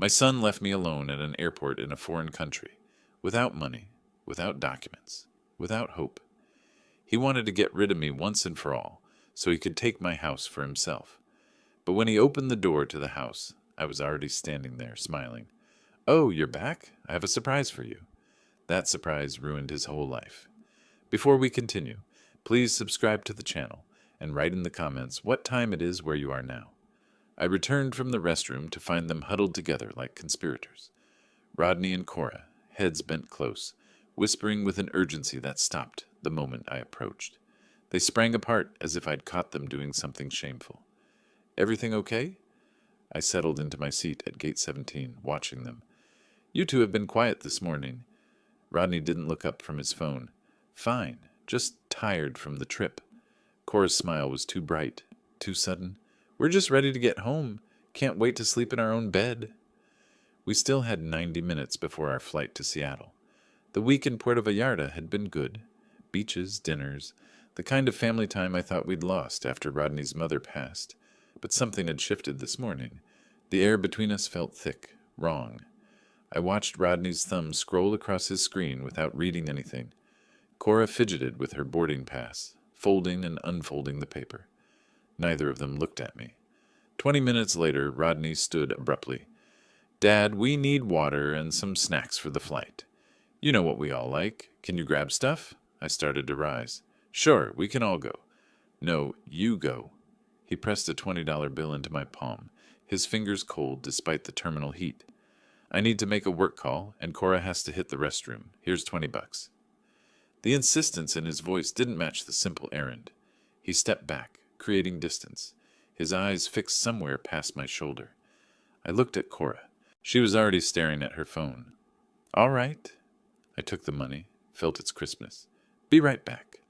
My son left me alone at an airport in a foreign country, without money, without documents, without hope. He wanted to get rid of me once and for all, so he could take my house for himself. But when he opened the door to the house, I was already standing there, smiling. "Oh, you're back? I have a surprise for you." That surprise ruined his whole life. Before we continue, please subscribe to the channel and write in the comments what time it is where you are now. I returned from the restroom to find them huddled together like conspirators. Rodney and Cora, heads bent close, whispering with an urgency that stopped the moment I approached. They sprang apart as if I'd caught them doing something shameful. "Everything okay?" I settled into my seat at gate 17, watching them. "You two have been quiet this morning." Rodney didn't look up from his phone. "Fine, just tired from the trip." Cora's smile was too bright, too sudden. "We're just ready to get home. Can't wait to sleep in our own bed." We still had 90 minutes before our flight to Seattle. The week in Puerto Vallarta had been good. Beaches, dinners, the kind of family time I thought we'd lost after Rodney's mother passed. But something had shifted this morning. The air between us felt thick, wrong. I watched Rodney's thumb scroll across his screen without reading anything. Cora fidgeted with her boarding pass, folding and unfolding the paper. Neither of them looked at me. 20 minutes later, Rodney stood abruptly. "Dad, we need water and some snacks for the flight. You know what we all like. Can you grab stuff?" I started to rise. "Sure, we can all go." "No, you go." He pressed a $20 bill into my palm, his fingers cold despite the terminal heat. "I need to make a work call, and Cora has to hit the restroom. Here's $20. The insistence in his voice didn't match the simple errand. He stepped back, creating distance, his eyes fixed somewhere past my shoulder. I looked at Cora. She was already staring at her phone. "All right." I took the money, felt its crispness. "Be right back."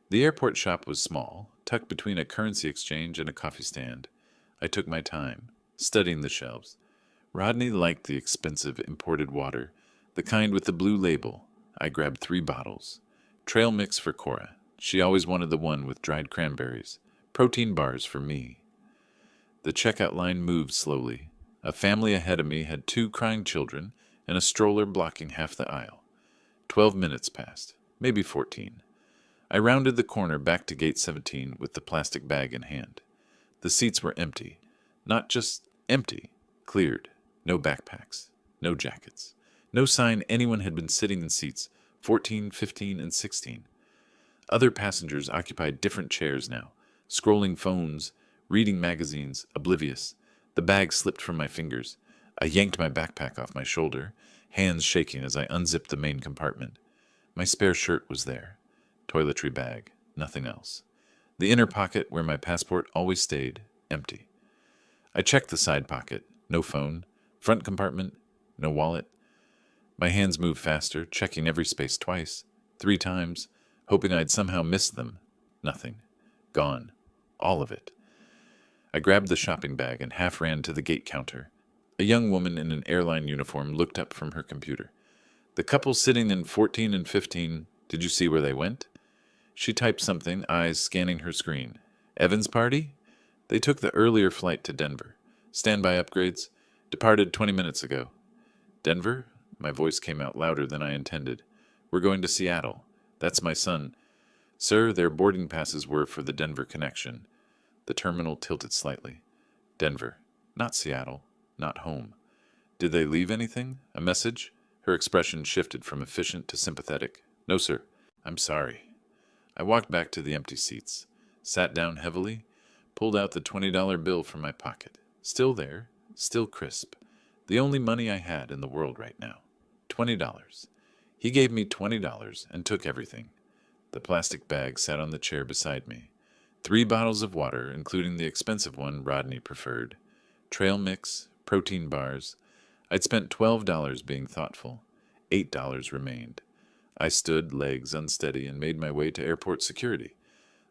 The airport shop was small, tucked between a currency exchange and a coffee stand. I took my time, studying the shelves. Rodney liked the expensive imported water, the kind with the blue label. I grabbed 3 bottles. Trail mix for Cora. She always wanted the one with dried cranberries. Protein bars for me. The checkout line moved slowly. A family ahead of me had 2 crying children and a stroller blocking half the aisle. 12 minutes passed, maybe 14. I rounded the corner back to gate 17 with the plastic bag in hand. The seats were empty. Not just empty, cleared. No backpacks, no jackets. No sign anyone had been sitting in seats 14, 15, and 16. Other passengers occupied different chairs now, scrolling phones, reading magazines, oblivious. The bag slipped from my fingers. I yanked my backpack off my shoulder, hands shaking as I unzipped the main compartment. My spare shirt was there. Toiletry bag, nothing else. The inner pocket where my passport always stayed, empty. I checked the side pocket, no phone. Front compartment, no wallet. My hands moved faster, checking every space twice, 3 times, hoping I'd somehow missed them. Nothing. Gone. All of it. I grabbed the shopping bag and half ran to the gate counter. A young woman in an airline uniform looked up from her computer. "The couple sitting in 14 and 15, did you see where they went?" She typed something, eyes scanning her screen. "Evan's party? They took the earlier flight to Denver. Standby upgrades. Departed 20 minutes ago." "Denver?" My voice came out louder than I intended. "We're going to Seattle. That's my son." "Sir, their boarding passes were for the Denver connection." The terminal tilted slightly. "Denver. Not Seattle. Not home. Did they leave anything? A message?" Her expression shifted from efficient to sympathetic. "No, sir. I'm sorry." I walked back to the empty seats, sat down heavily, pulled out the $20 bill from my pocket. Still there, still crisp. The only money I had in the world right now. $20. He gave me $20 and took everything. The plastic bag sat on the chair beside me. 3 bottles of water, including the expensive one Rodney preferred. Trail mix, protein bars. I'd spent $12 being thoughtful. $8 remained. I stood, legs unsteady, and made my way to airport security.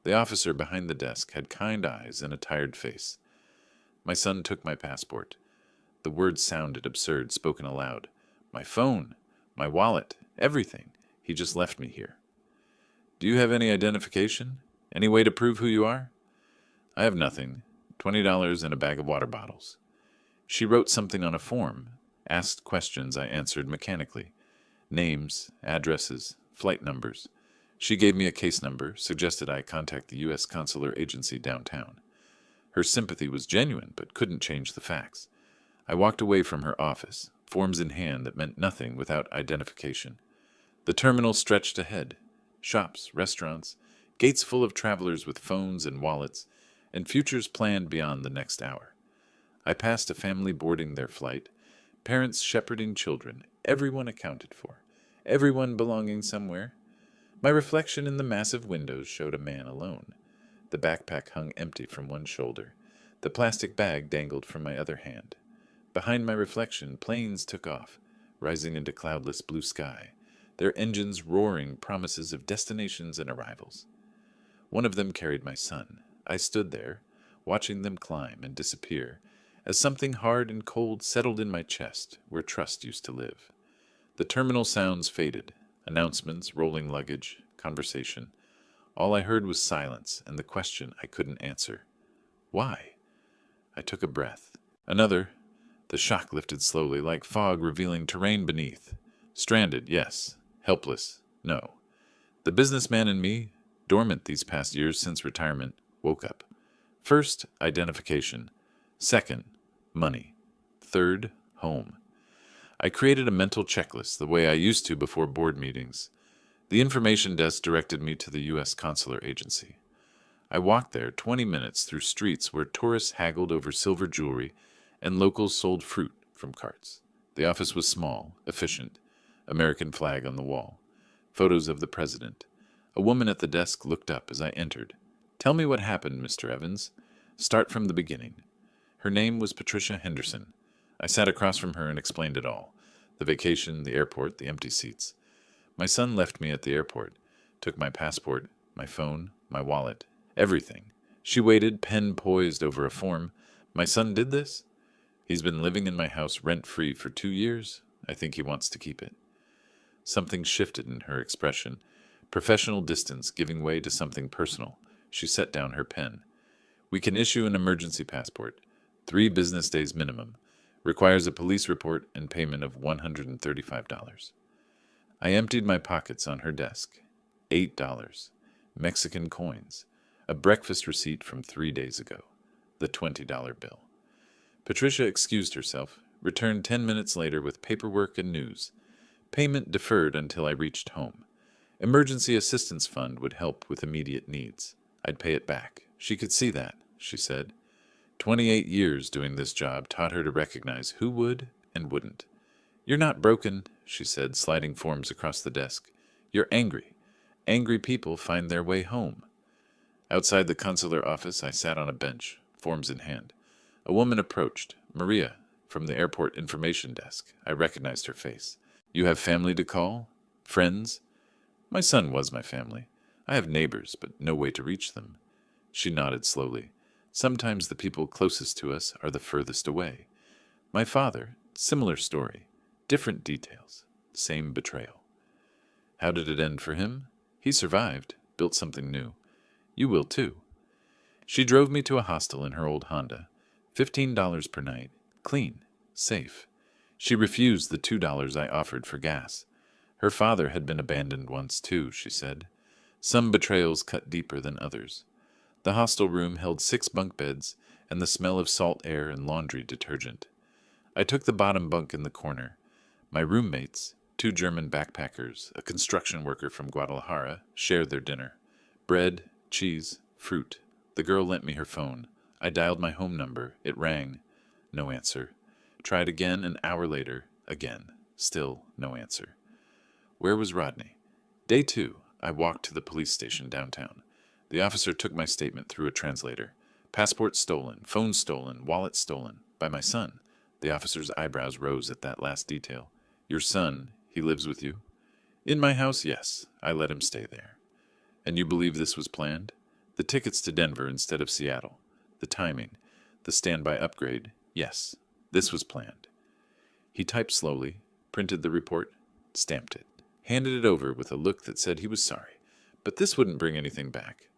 The officer behind the desk had kind eyes and a tired face. My son took my passport. The words sounded absurd, spoken aloud. My phone, my wallet, everything. He just left me here. "Do you have any identification? Any way to prove who you are?" "I have nothing. $20 and a bag of water bottles." She wrote something on a form, asked questions I answered mechanically. Names, addresses, flight numbers. She gave me a case number, suggested I contact the U.S. Consular Agency downtown. Her sympathy was genuine, but couldn't change the facts. I walked away from her office, forms in hand that meant nothing without identification. The terminal stretched ahead. Shops, restaurants, gates full of travelers with phones and wallets, and futures planned beyond the next hour. I passed a family boarding their flight, parents shepherding children, everyone accounted for, everyone belonging somewhere. My reflection in the massive windows showed a man alone. The backpack hung empty from one shoulder. The plastic bag dangled from my other hand. Behind my reflection, planes took off, rising into cloudless blue sky, their engines roaring promises of destinations and arrivals. One of them carried my son. I stood there, watching them climb and disappear, as something hard and cold settled in my chest, where trust used to live. The terminal sounds faded, announcements, rolling luggage, conversation. All I heard was silence and the question I couldn't answer. Why? I took a breath. Another. The shock lifted slowly, like fog revealing terrain beneath. Stranded, yes. Helpless, no. The businessman in me, dormant these past years since retirement, woke up. First, identification. Second, money. Third, home. I created a mental checklist the way I used to before board meetings. The information desk directed me to the U.S. Consular Agency. I walked there 20 minutes through streets where tourists haggled over silver jewelry and locals sold fruit from carts. The office was small, efficient, American flag on the wall, photos of the president. A woman at the desk looked up as I entered. "Tell me what happened, Mr. Evans. Start from the beginning." Her name was Patricia Henderson. I sat across from her and explained it all. The vacation, the airport, the empty seats. My son left me at the airport, took my passport, my phone, my wallet, everything. She waited, pen poised over a form. My son did this? He's been living in my house rent-free for 2 years. I think he wants to keep it. Something shifted in her expression. Professional distance giving way to something personal. She set down her pen. "We can issue an emergency passport. 3 business days minimum. Requires a police report and payment of $135. I emptied my pockets on her desk. $8. Mexican coins. A breakfast receipt from 3 days ago. The $20 bill. Patricia excused herself, returned 10 minutes later with paperwork and news. Payment deferred until I reached home. Emergency assistance fund would help with immediate needs. I'd pay it back. She could see that, she said. 28 years doing this job taught her to recognize who would and wouldn't. "You're not broken," she said, sliding forms across the desk. "You're angry. Angry people find their way home." Outside the consular office, I sat on a bench, forms in hand. A woman approached, Maria, from the airport information desk. I recognized her face. "You have family to call? Friends?" My son was my family. I have neighbors, but no way to reach them. She nodded slowly. Sometimes the people closest to us are the furthest away. My father, similar story. Different details. Same betrayal. How did it end for him? He survived, built something new. You will too. She drove me to a hostel in her old Honda. $15 per night. Clean. Safe. She refused the $2 I offered for gas. Her father had been abandoned once too, she said. Some betrayals cut deeper than others. The hostel room held 6 bunk beds and the smell of salt air and laundry detergent. I took the bottom bunk in the corner. My roommates, 2 German backpackers, a construction worker from Guadalajara, shared their dinner. Bread, cheese, fruit. The girl lent me her phone. I dialed my home number. It rang. No answer. Tried again an hour later. Again. Still no answer. Where was Rodney? Day 2. I walked to the police station downtown. The officer took my statement through a translator. Passport stolen, phone stolen, wallet stolen. By my son. The officer's eyebrows rose at that last detail. Your son, he lives with you? In my house, yes. I let him stay there. And you believe this was planned? The tickets to Denver instead of Seattle. The timing. The standby upgrade. Yes. This was planned. He typed slowly, printed the report, stamped it, handed it over with a look that said he was sorry, but this wouldn't bring anything back.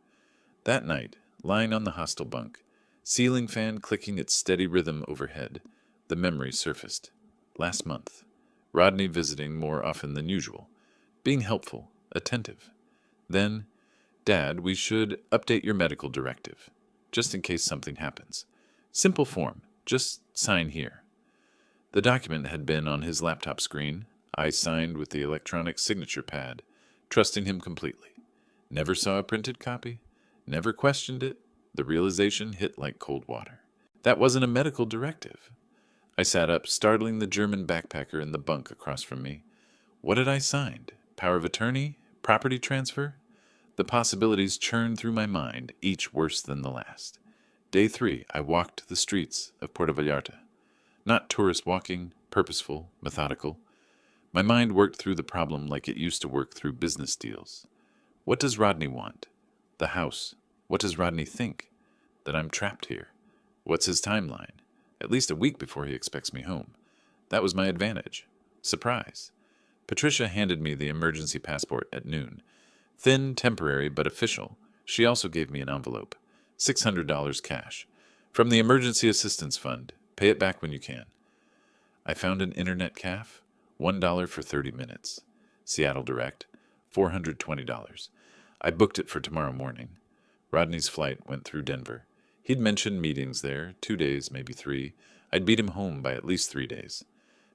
That night, lying on the hostel bunk, ceiling fan clicking its steady rhythm overhead, The memory surfaced. Last month. Rodney visiting more often than usual. Being helpful, attentive. Then, Dad, we should update your medical directive, just in case something happens. Simple form, just sign here. The document had been on his laptop screen. I signed with the electronic signature pad, trusting him completely. Never saw a printed copy, never questioned it. The realization hit like cold water. That wasn't a medical directive. I sat up, startling the German backpacker in the bunk across from me. What had I signed? Power of attorney? Property transfer? The possibilities churned through my mind, each worse than the last. Day 3, I walked the streets of Puerto Vallarta. Not tourist walking, purposeful, methodical. My mind worked through the problem like it used to work through business deals. What does Rodney want? The house. What does Rodney think? That I'm trapped here. What's his timeline? At least a week before he expects me home. That was my advantage. Surprise. Patricia handed me the emergency passport at noon. Thin, temporary, but official. She also gave me an envelope. $600 cash. From the Emergency Assistance Fund. Pay it back when you can. I found an internet cafe. $1 for 30 minutes. Seattle Direct. $420. I booked it for tomorrow morning. Rodney's flight went through Denver. He'd mentioned meetings there, 2 days, maybe 3. I'd beat him home by at least 3 days.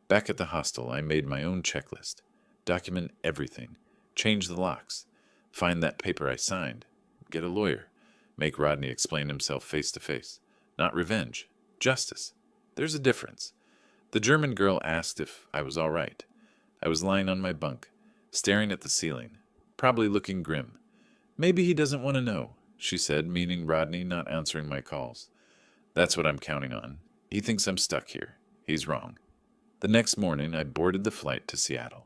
Back at the hostel, I made my own checklist. Document everything. Change the locks. Find that paper I signed. Get a lawyer. Make Rodney explain himself face to face. Not revenge. Justice. There's a difference. The German girl asked if I was all right. I was lying on my bunk, staring at the ceiling, probably looking grim. Maybe he doesn't want to know, she said, meaning Rodney not answering my calls. That's what I'm counting on. He thinks I'm stuck here. He's wrong. The next morning, I boarded the flight to Seattle.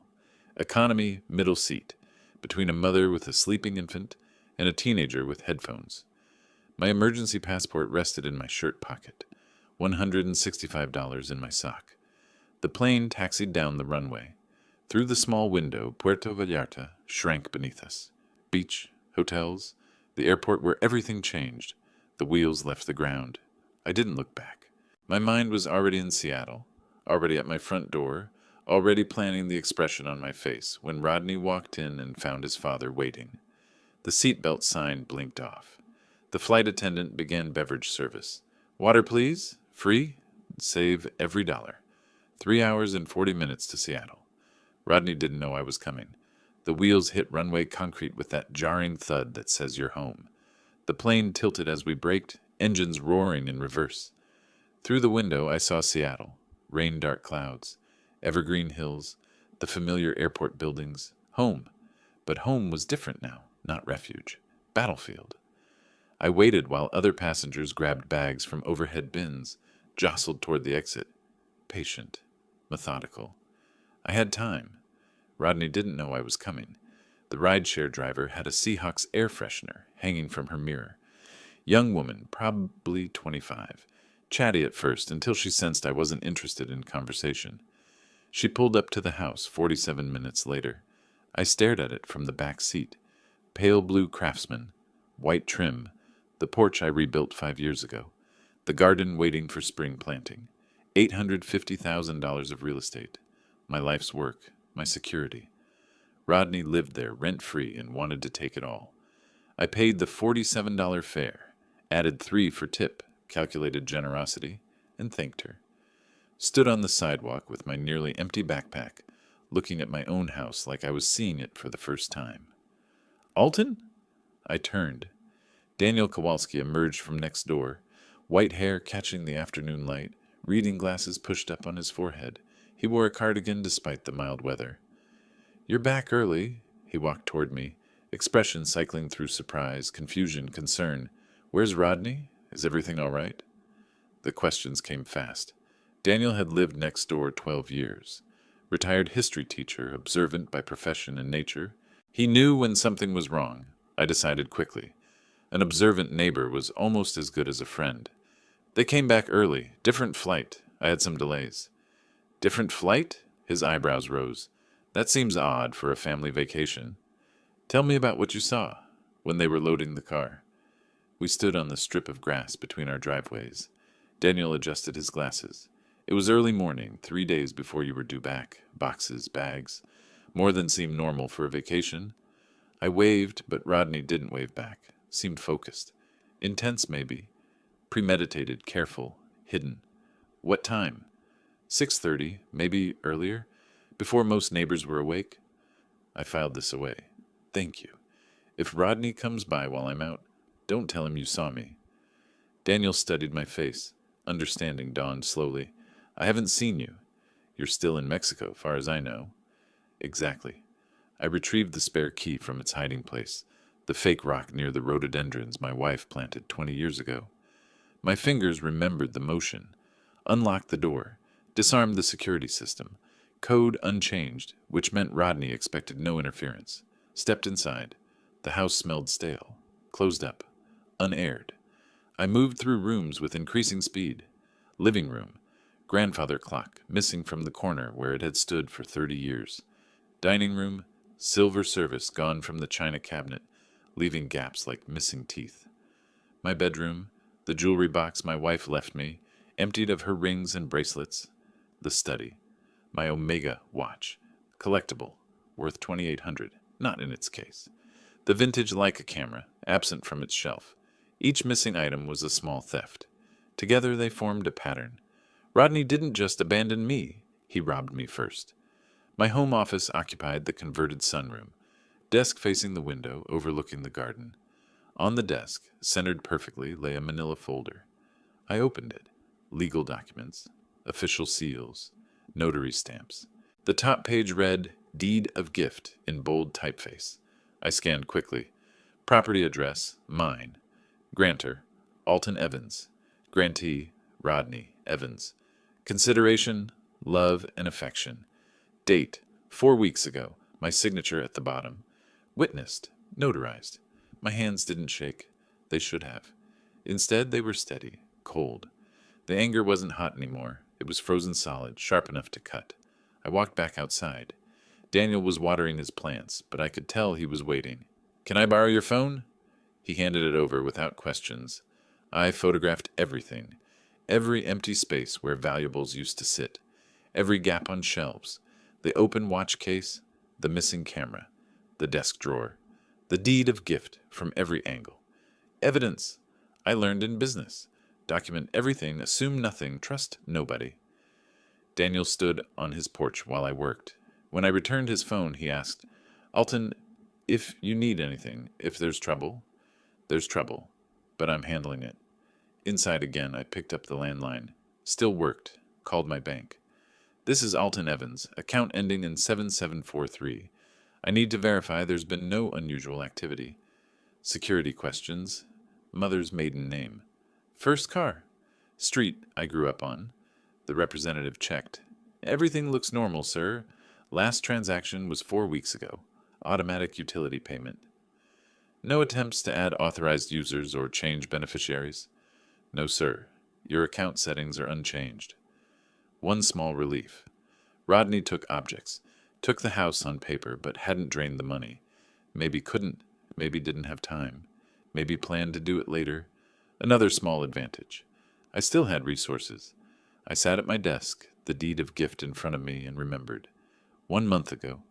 Economy, middle seat, between a mother with a sleeping infant and a teenager with headphones. My emergency passport rested in my shirt pocket, $165 in my sock. The plane taxied down the runway. Through the small window, Puerto Vallarta shrank beneath us. Beach, hotels, the airport where everything changed. The wheels left the ground. I didn't look back. My mind was already in Seattle, already at my front door, already planning the expression on my face when Rodney walked in and found his father waiting. The seatbelt sign blinked off. The flight attendant began beverage service. Water, please? Free? Save every dollar. 3 hours and 40 minutes to Seattle. Rodney didn't know I was coming. The wheels hit runway concrete with that jarring thud that says you're home. The plane tilted as we braked, engines roaring in reverse. Through the window I saw Seattle, rain-dark clouds, evergreen hills, the familiar airport buildings, home. But home was different now, not refuge. Battlefield. I waited while other passengers grabbed bags from overhead bins, jostled toward the exit. Patient, methodical. I had time. Rodney didn't know I was coming. The rideshare driver had a Seahawks air freshener hanging from her mirror. Young woman, probably 25. Chatty at first until she sensed I wasn't interested in conversation. She pulled up to the house 47 minutes later. I stared at it from the back seat. Pale blue Craftsman, white trim, the porch I rebuilt 5 years ago, the garden waiting for spring planting, $850,000 of real estate, my life's work, my security. Rodney lived there rent-free and wanted to take it all. I paid the $47 fare, added $3 for tip, calculated generosity, and thanked her. Stood on the sidewalk with my nearly empty backpack, looking at my own house like I was seeing it for the first time. Alton? I turned. Daniel Kowalski emerged from next door, white hair catching the afternoon light, reading glasses pushed up on his forehead. He wore a cardigan despite the mild weather. You're back early. He walked toward me, expression cycling through surprise, confusion, concern. Where's Rodney? Is everything all right? The questions came fast. Daniel had lived next door 12 years. Retired history teacher, observant by profession and nature. He knew when something was wrong. I decided quickly. An observant neighbor was almost as good as a friend. They came back early. Different flight. I had some delays. Different flight? His eyebrows rose. That seems odd for a family vacation. Tell me about what you saw when they were loading the car. We stood on the strip of grass between our driveways. Daniel adjusted his glasses. It was early morning, 3 days before you were due back. Boxes, bags. More than seemed normal for a vacation. I waved, but Rodney didn't wave back. Seemed focused. Intense, maybe. Premeditated, careful, hidden. What time? 6:30, maybe earlier, before most neighbors were awake. I filed this away. Thank you. If Rodney comes by while I'm out, don't tell him you saw me. Daniel studied my face. Understanding dawned slowly. I haven't seen you. You're still in Mexico, far as I know. Exactly. I retrieved the spare key from its hiding place, the fake rock near the rhododendrons my wife planted 20 years ago. My fingers remembered the motion. Unlocked the door. Disarmed the security system. Code unchanged, which meant Rodney expected no interference. Stepped inside. The house smelled stale. Closed up. Unaired. I moved through rooms with increasing speed. Living room. Grandfather clock, missing from the corner where it had stood for 30 years. Dining room. Silver service gone from the china cabinet, leaving gaps like missing teeth. My bedroom. The jewelry box my wife left me, emptied of her rings and bracelets. The study. My Omega watch. Collectible. Worth $2,800. Not in its case. The vintage Leica camera, absent from its shelf. Each missing item was a small theft. Together they formed a pattern. Rodney didn't just abandon me. He robbed me first. My home office occupied the converted sunroom. Desk facing the window, overlooking the garden. On the desk, centered perfectly, lay a manila folder. I opened it. Legal documents. Official seals. Notary stamps. The top page read, Deed of Gift, in bold typeface. I scanned quickly. Property address, mine. Grantor, Alton Evans. Grantee, Rodney Evans. Consideration, love and affection. Date, 4 weeks ago. My signature at the bottom. Witnessed, notarized. My hands didn't shake. They should have. Instead, they were steady, cold. The anger wasn't hot anymore. It was frozen solid, sharp enough to cut. I walked back outside. Daniel was watering his plants, but I could tell he was waiting. Can I borrow your phone? He handed it over without questions. I photographed everything. Every empty space where valuables used to sit. Every gap on shelves. The open watch case. The missing camera. The desk drawer. The deed of gift from every angle. Evidence. I learned in business. Document everything, assume nothing, trust nobody. Daniel stood on his porch while I worked. When I returned his phone, he asked, Alton, if you need anything, if there's trouble, but I'm handling it. Inside again, I picked up the landline. Still worked. Called my bank. This is Alton Evans, account ending in 7743. I need to verify there's been no unusual activity. Security questions. Mother's maiden name. First car. Street I grew up on. The representative checked. Everything looks normal, sir. Last transaction was 4 weeks ago. Automatic utility payment. No attempts to add authorized users or change beneficiaries? No, sir. Your account settings are unchanged. One small relief. Rodney took objects. Took the house on paper, but hadn't drained the money. Maybe couldn't. Maybe didn't have time. Maybe planned to do it later. Another small advantage. I still had resources. I sat at my desk, the deed of gift in front of me, and remembered. 1 month ago.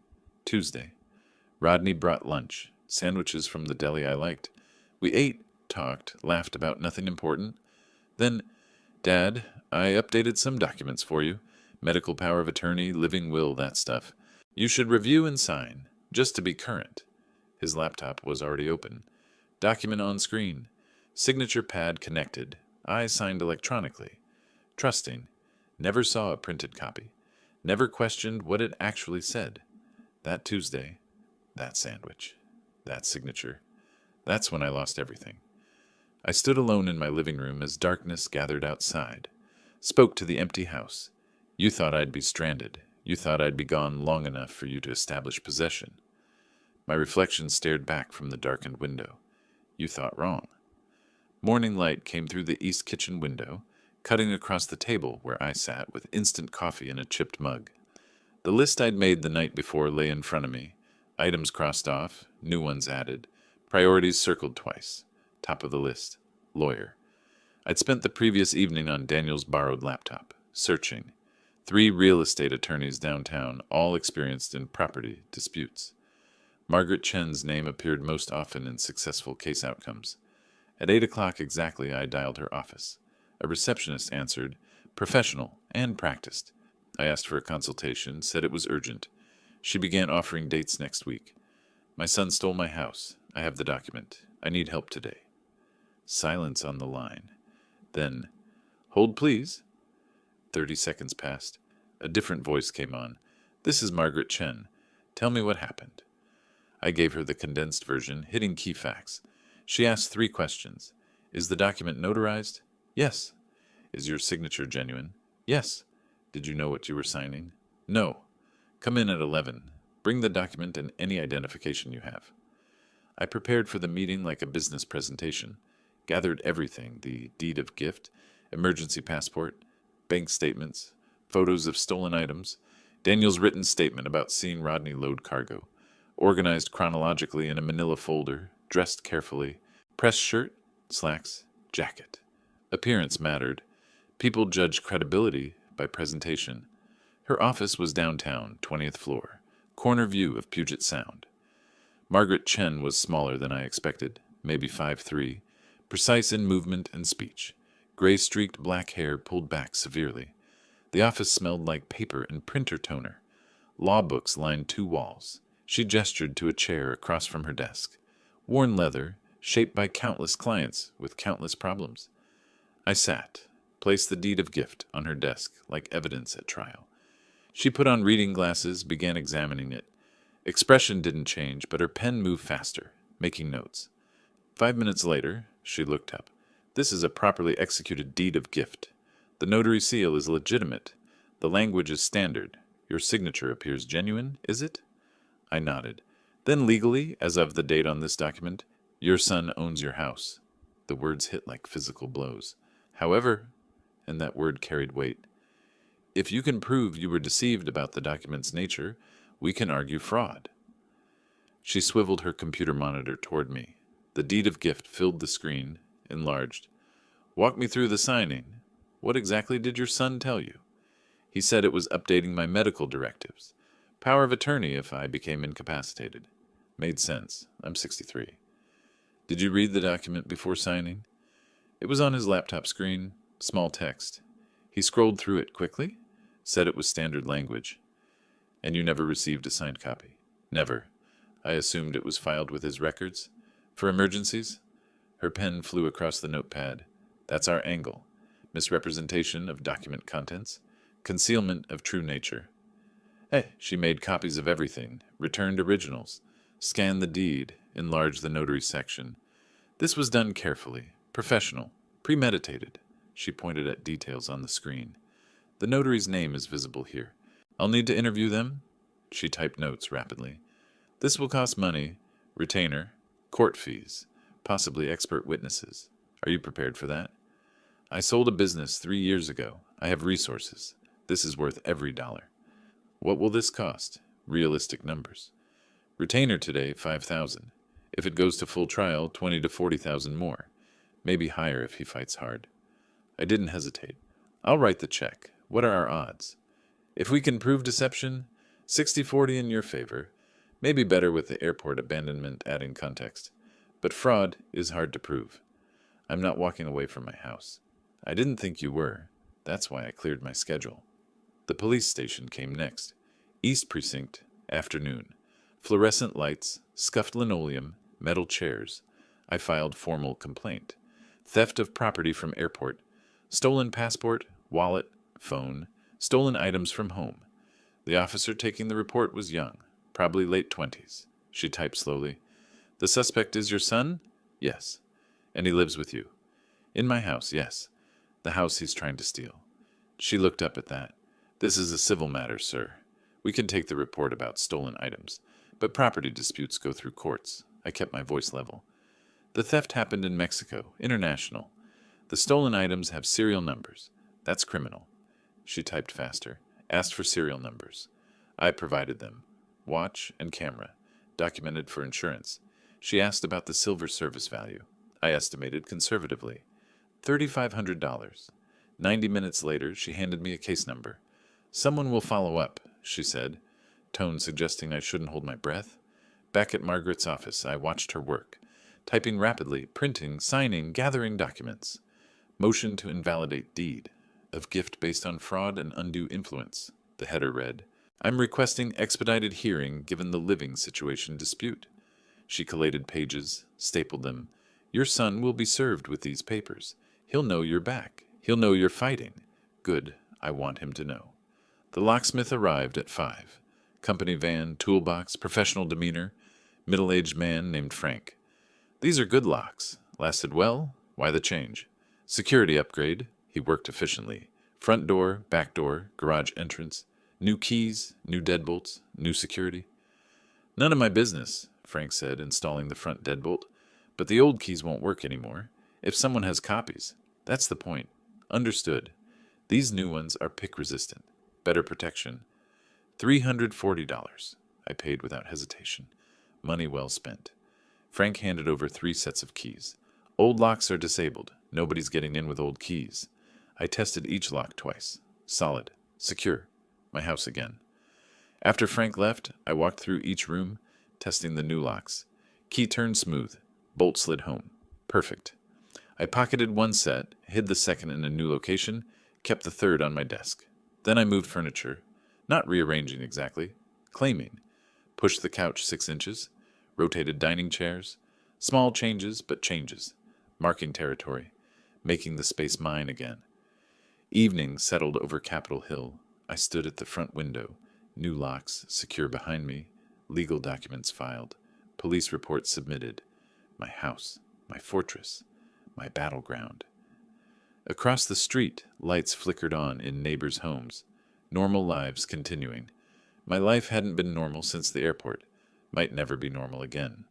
Tuesday. Rodney brought lunch. Sandwiches from the deli I liked. We ate, talked, laughed about nothing important. Then, Dad, I updated some documents for you. Medical power of attorney, living will, that stuff. You should review and sign, just to be current. His laptop was already open. Document on screen. Signature pad connected. I signed electronically. Trusting. Never saw a printed copy. Never questioned what it actually said. That Tuesday. That sandwich. That signature. That's when I lost everything. I stood alone in my living room as darkness gathered outside. Spoke to the empty house. You thought I'd be stranded. You thought I'd be gone long enough for you to establish possession. My reflection stared back from the darkened window. You thought wrong. Morning light came through the east kitchen window, cutting across the table where I sat with instant coffee in a chipped mug. The list I'd made the night before lay in front of me. Items crossed off, new ones added, priorities circled twice. Top of the list, lawyer. I'd spent the previous evening on Daniel's borrowed laptop. Searching. 3 real estate attorneys downtown, all experienced in property disputes. Margaret Chen's name appeared most often in successful case outcomes. At 8 o'clock exactly, I dialed her office. A receptionist answered, professional and practiced. I asked for a consultation, said it was urgent. She began offering dates next week. My son stole my house. I have the document. I need help today. Silence on the line. Then, hold please. 30 seconds passed. A different voice came on. This is Margaret Chen. Tell me what happened. I gave her the condensed version, hitting key facts. She asked 3 questions. Is the document notarized? Yes. Is your signature genuine? Yes. Did you know what you were signing? No. Come in at 11. Bring the document and any identification you have. I prepared for the meeting like a business presentation. Gathered everything, the deed of gift, emergency passport, bank statements, photos of stolen items, Daniel's written statement about seeing Rodney load cargo, organized chronologically in a manila folder, dressed carefully, pressed shirt, slacks, jacket. Appearance mattered. People judge credibility by presentation. Her office was downtown, 20th floor, corner view of Puget Sound. Margaret Chen was smaller than I expected, maybe 5'3", precise in movement and speech. Gray-streaked black hair pulled back severely. The office smelled like paper and printer toner. Law books lined 2 walls. She gestured to a chair across from her desk. Worn leather, shaped by countless clients with countless problems. I sat, placed the deed of gift on her desk like evidence at trial. She put on reading glasses, began examining it. Expression didn't change, but her pen moved faster, making notes. 5 minutes later, she looked up. This is a properly executed deed of gift. The notary seal is legitimate. The language is standard. Your signature appears genuine, is it? I nodded. Then legally, as of the date on this document, your son owns your house. The words hit like physical blows. However, and that word carried weight, if you can prove you were deceived about the document's nature, we can argue fraud. She swiveled her computer monitor toward me. The deed of gift filled the screen, enlarged. Walk me through the signing. What exactly did your son tell you? He said it was updating my medical directives. Power of attorney if I became incapacitated. Made sense. I'm 63. Did you read the document before signing? It was on his laptop screen, small text. He scrolled through it quickly, said it was standard language. And you never received a signed copy? Never. I assumed it was filed with his records. For emergencies? Her pen flew across the notepad. That's our angle. Misrepresentation of document contents. Concealment of true nature. She made copies of everything, returned originals, scanned the deed, enlarged the notary section. This was done carefully, professional, premeditated. She pointed at details on the screen. The notary's name is visible here. I'll need to interview them. She typed notes rapidly. This will cost money, retainer, court fees, possibly expert witnesses. Are you prepared for that? I sold a business 3 years ago. I have resources. This is worth every dollar. What will this cost? Realistic numbers. Retainer today, $5,000. If it goes to full trial, $20,000 to $40,000 more. Maybe higher if he fights hard. I didn't hesitate. I'll write the check. What are our odds? If we can prove deception, 60-40 in your favor. Maybe better with the airport abandonment adding context. But fraud is hard to prove. I'm not walking away from my house. I didn't think you were. That's why I cleared my schedule. The police station came next. East Precinct, afternoon. Fluorescent lights, scuffed linoleum, metal chairs. I filed formal complaint. Theft of property from airport. Stolen passport, wallet, phone. Stolen items from home. The officer taking the report was young, probably late 20s. She typed slowly. The suspect is your son? Yes. And he lives with you? In my house, yes. The house he's trying to steal. She looked up at that. This is a civil matter, sir. We can take the report about stolen items, but property disputes go through courts. I kept my voice level. The theft happened in Mexico, international. The stolen items have serial numbers. That's criminal. She typed faster, asked for serial numbers. I provided them. Watch and camera, documented for insurance. She asked about the silver service value. I estimated conservatively. $3,500. 90 minutes later, she handed me a case number. "Someone will follow up," she said, tone suggesting I shouldn't hold my breath. Back at Margaret's office, I watched her work, typing rapidly, printing, signing, gathering documents. "Motion to invalidate deed of gift based on fraud and undue influence," the header read. "I'm requesting expedited hearing given the living situation dispute." She collated pages, stapled them. "Your son will be served with these papers. He'll know you're back. He'll know you're fighting. Good. I want him to know." The locksmith arrived at 5. Company van, toolbox, professional demeanor, middle-aged man named Frank. "These are good locks. Lasted well? Why the change?" "Security upgrade." He worked efficiently. "Front door, back door, garage entrance. New keys, new deadbolts, new security." "None of my business," Frank said, installing the front deadbolt. "But the old keys won't work anymore. If someone has copies. That's the point." "Understood. These new ones are pick-resistant. Better protection." $340. I paid without hesitation. Money well spent. Frank handed over 3 sets of keys. "Old locks are disabled. Nobody's getting in with old keys." I tested each lock twice. Solid. Secure. My house again. After Frank left, I walked through each room, testing the new locks. Key turned smooth. Bolt slid home. Perfect. I pocketed 1 set, hid the second in a new location, kept the third on my desk. Then I moved furniture. Not rearranging exactly. Claiming. Pushed the couch 6 inches. Rotated dining chairs. Small changes, but changes. Marking territory. Making the space mine again. Evening settled over Capitol Hill. I stood at the front window. New locks secure behind me. Legal documents filed. Police reports submitted. My house. My fortress. My battleground. Across the street, lights flickered on in neighbors' homes. Normal lives continuing. My life hadn't been normal since the airport. Might never be normal again.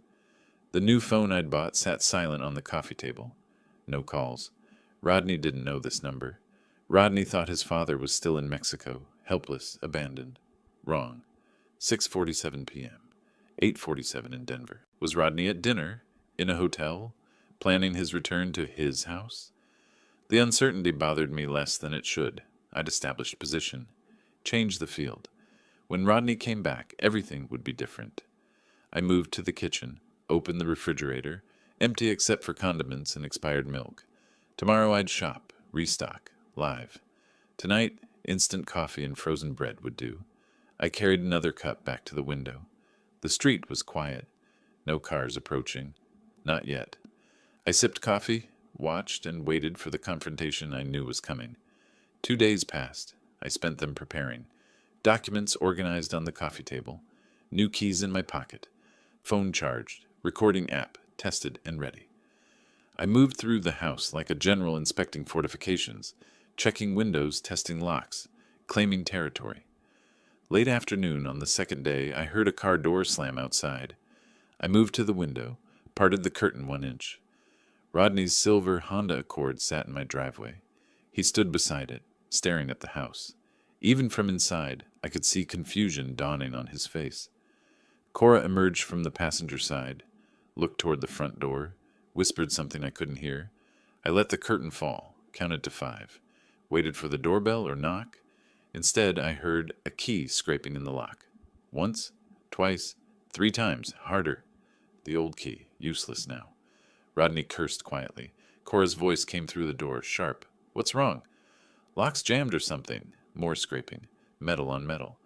The new phone I'd bought sat silent on the coffee table. No calls. Rodney didn't know this number. Rodney thought his father was still in Mexico, helpless, abandoned. Wrong. 6:47 p.m. 8:47 in Denver. Was Rodney at dinner? In a hotel? Planning his return to his house? The uncertainty bothered me less than it should. I'd established position. Changed the field. When Rodney came back, everything would be different. I moved to the kitchen, opened the refrigerator, empty except for condiments and expired milk. Tomorrow I'd shop, restock, live. Tonight, instant coffee and frozen bread would do. I carried another cup back to the window. The street was quiet. No cars approaching. Not yet. I sipped coffee, watched, and waited for the confrontation I knew was coming. 2 days passed. I spent them preparing. Documents organized on the coffee table. New keys in my pocket. Phone charged. Recording app tested and ready. I moved through the house like a general inspecting fortifications, checking windows, testing locks, claiming territory. Late afternoon on the second day, I heard a car door slam outside. I moved to the window, parted the curtain 1 inch. Rodney's silver Honda Accord sat in my driveway. He stood beside it, staring at the house. Even from inside, I could see confusion dawning on his face. Cora emerged from the passenger side, looked toward the front door, whispered something I couldn't hear. I let the curtain fall, counted to 5, waited for the doorbell or knock. Instead, I heard a key scraping in the lock. Once, twice, 3 times, harder. The old key, useless now. Rodney cursed quietly. Cora's voice came through the door, sharp. "What's wrong?" "Lock's jammed or something." More scraping. Metal on metal.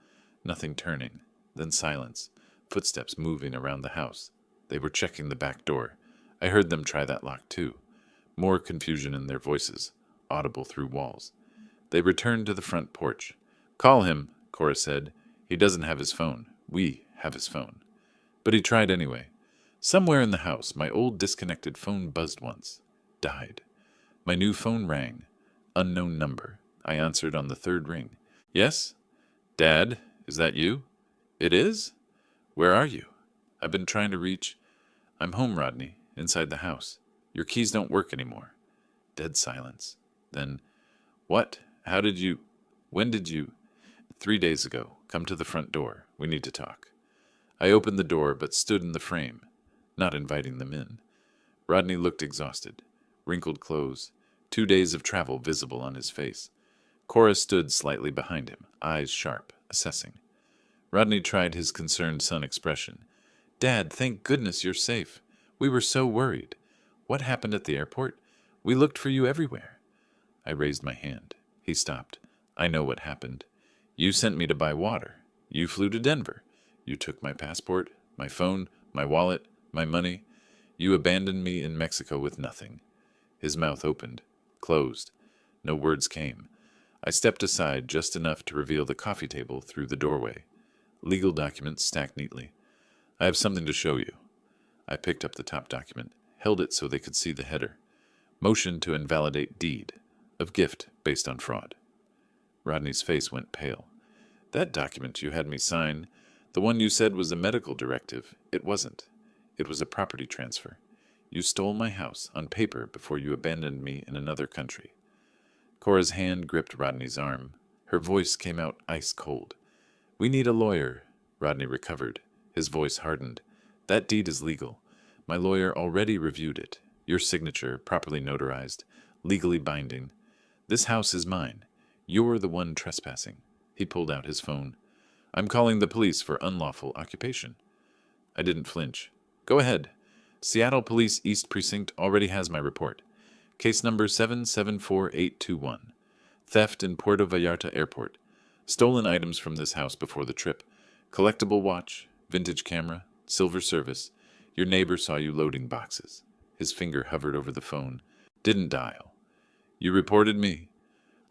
Nothing turning. Then silence. Footsteps moving around the house. They were checking the back door. I heard them try that lock too. More confusion in their voices, audible through walls. They returned to the front porch. "Call him," Cora said. "He doesn't have his phone. We have his phone." But he tried anyway. Somewhere in the house, my old disconnected phone buzzed once. Died. My new phone rang. Unknown number. I answered on the 3rd ring. "Yes? Dad, is that you?" "It is? Where are you?" "I've been trying to reach—" "I'm home, Rodney, inside the house. Your keys don't work anymore." Dead silence. Then, "What? How did you— When did you—" "3 days ago. Come to the front door. We need to talk." I opened the door, but stood in the frame, not inviting them in. Rodney looked exhausted. Wrinkled clothes, 2 days of travel visible on his face. Cora stood slightly behind him, eyes sharp, assessing. Rodney tried his concerned son expression. "Dad, thank goodness you're safe. We were so worried. What happened at the airport? We looked for you everywhere." I raised my hand. He stopped. "I know what happened. You sent me to buy water. You flew to Denver. You took my passport, my phone, my wallet, my money. You abandoned me in Mexico with nothing." His mouth opened, closed. No words came. I stepped aside just enough to reveal the coffee table through the doorway. Legal documents stacked neatly. "I have something to show you." I picked up the top document, held it so they could see the header. "Motion to invalidate deed of gift based on fraud." Rodney's face went pale. "That document you had me sign, the one you said was a medical directive, it wasn't. It was a property transfer. You stole my house on paper before you abandoned me in another country." Cora's hand gripped Rodney's arm. Her voice came out ice cold. "We need a lawyer." Rodney recovered. His voice hardened. "That deed is legal. My lawyer already reviewed it. Your signature, properly notarized, legally binding. This house is mine. You're the one trespassing." He pulled out his phone. "I'm calling the police for unlawful occupation." I didn't flinch. "Go ahead. Seattle Police East Precinct already has my report. Case number 774821. Theft in Puerto Vallarta Airport. Stolen items from this house before the trip. Collectible watch, vintage camera, silver service. Your neighbor saw you loading boxes." His finger hovered over the phone. "Didn't dial." "You reported me."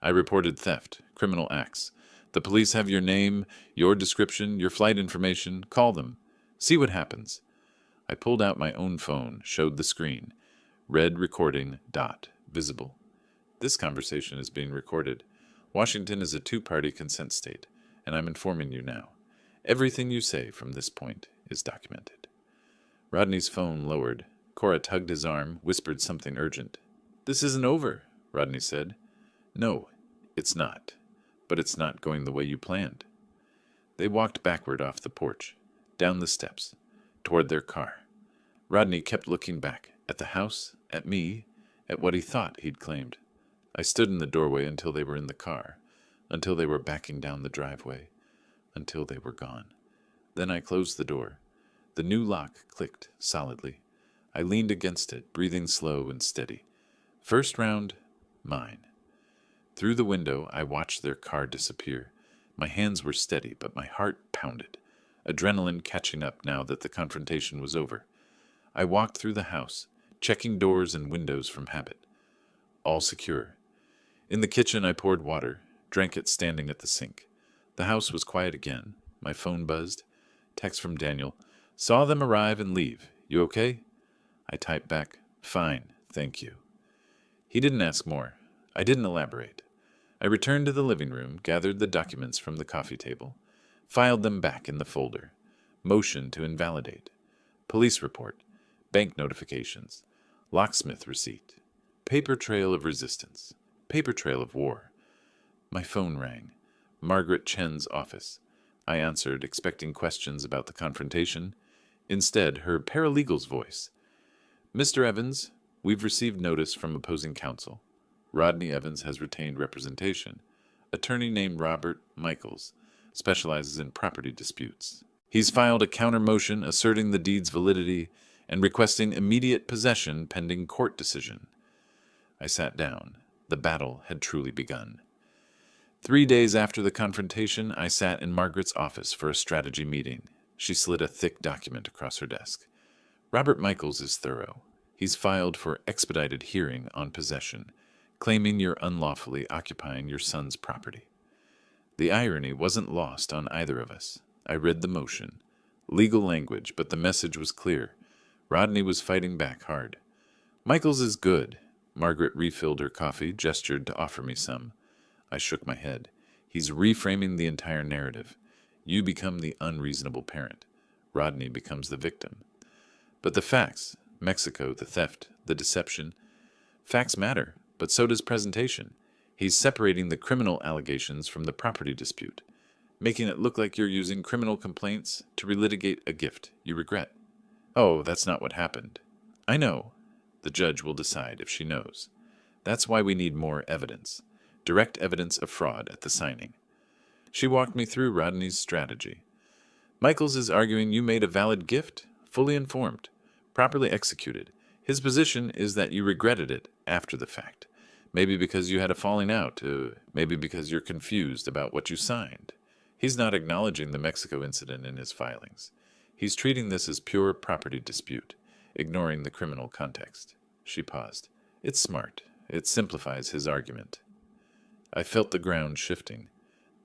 "I reported theft, criminal acts. The police have your name, your description, your flight information. Call them. See what happens." I pulled out my own phone, showed the screen. Red recording dot visible. "This conversation is being recorded. Washington is a two-party consent state, and I'm informing you now. Everything you say from this point is documented." Rodney's phone lowered. Cora tugged his arm, whispered something urgent. "This isn't over," Rodney said. "No, it's not. But it's not going the way you planned." They walked backward off the porch, down the steps, toward their car. Rodney kept looking back, at the house, at me, at what he thought he'd claimed. I stood in the doorway until they were in the car, until they were backing down the driveway, until they were gone. Then I closed the door. The new lock clicked solidly. I leaned against it, breathing slow and steady. First round, mine. Through the window, I watched their car disappear. My hands were steady, but my heart pounded, adrenaline catching up now that the confrontation was over. I walked through the house, checking doors and windows from habit. All secure. In the kitchen, I poured water, drank it standing at the sink. The house was quiet again. My phone buzzed. Text from Daniel. "Saw them arrive and leave. You okay?" I typed back, "Fine, thank you." He didn't ask more. I didn't elaborate. I returned to the living room, gathered the documents from the coffee table, filed them back in the folder. Motion to invalidate. Police report. Bank notifications. Locksmith receipt. Paper trail of resistance. Paper trail of war. My phone rang. Margaret Chen's office. I answered, expecting questions about the confrontation. Instead, her paralegal's voice. "Mr. Evans, we've received notice from opposing counsel. Rodney Evans has retained representation. Attorney named Robert Michaels specializes in property disputes. He's filed a counter motion asserting the deed's validity and requesting immediate possession pending court decision." I sat down. The battle had truly begun. 3 days after the confrontation, I sat in Margaret's office for a strategy meeting. She slid a thick document across her desk. "Robert Michaels is thorough. He's filed for expedited hearing on possession, claiming you're unlawfully occupying your son's property." The irony wasn't lost on either of us. I read the motion. Legal language, but the message was clear. Rodney was fighting back hard. "Michaels is good." Margaret refilled her coffee, gestured to offer me some. I shook my head. "He's reframing the entire narrative. You become the unreasonable parent. Rodney becomes the victim. But the facts, Mexico, the theft, the deception, facts matter, but so does presentation. He's separating the criminal allegations from the property dispute, making it look like you're using criminal complaints to relitigate a gift you regret. Oh, that's not what happened. I know. The judge will decide if she knows. That's why we need more evidence. Direct evidence of fraud at the signing. She walked me through Rodney's strategy. Michaels is arguing you made a valid gift, fully informed, properly executed. His position is that you regretted it after the fact. Maybe because you had a falling out, maybe because you're confused about what you signed. He's not acknowledging the Mexico incident in his filings. He's treating this as pure property dispute, ignoring the criminal context. She paused. It's smart. It simplifies his argument. I felt the ground shifting,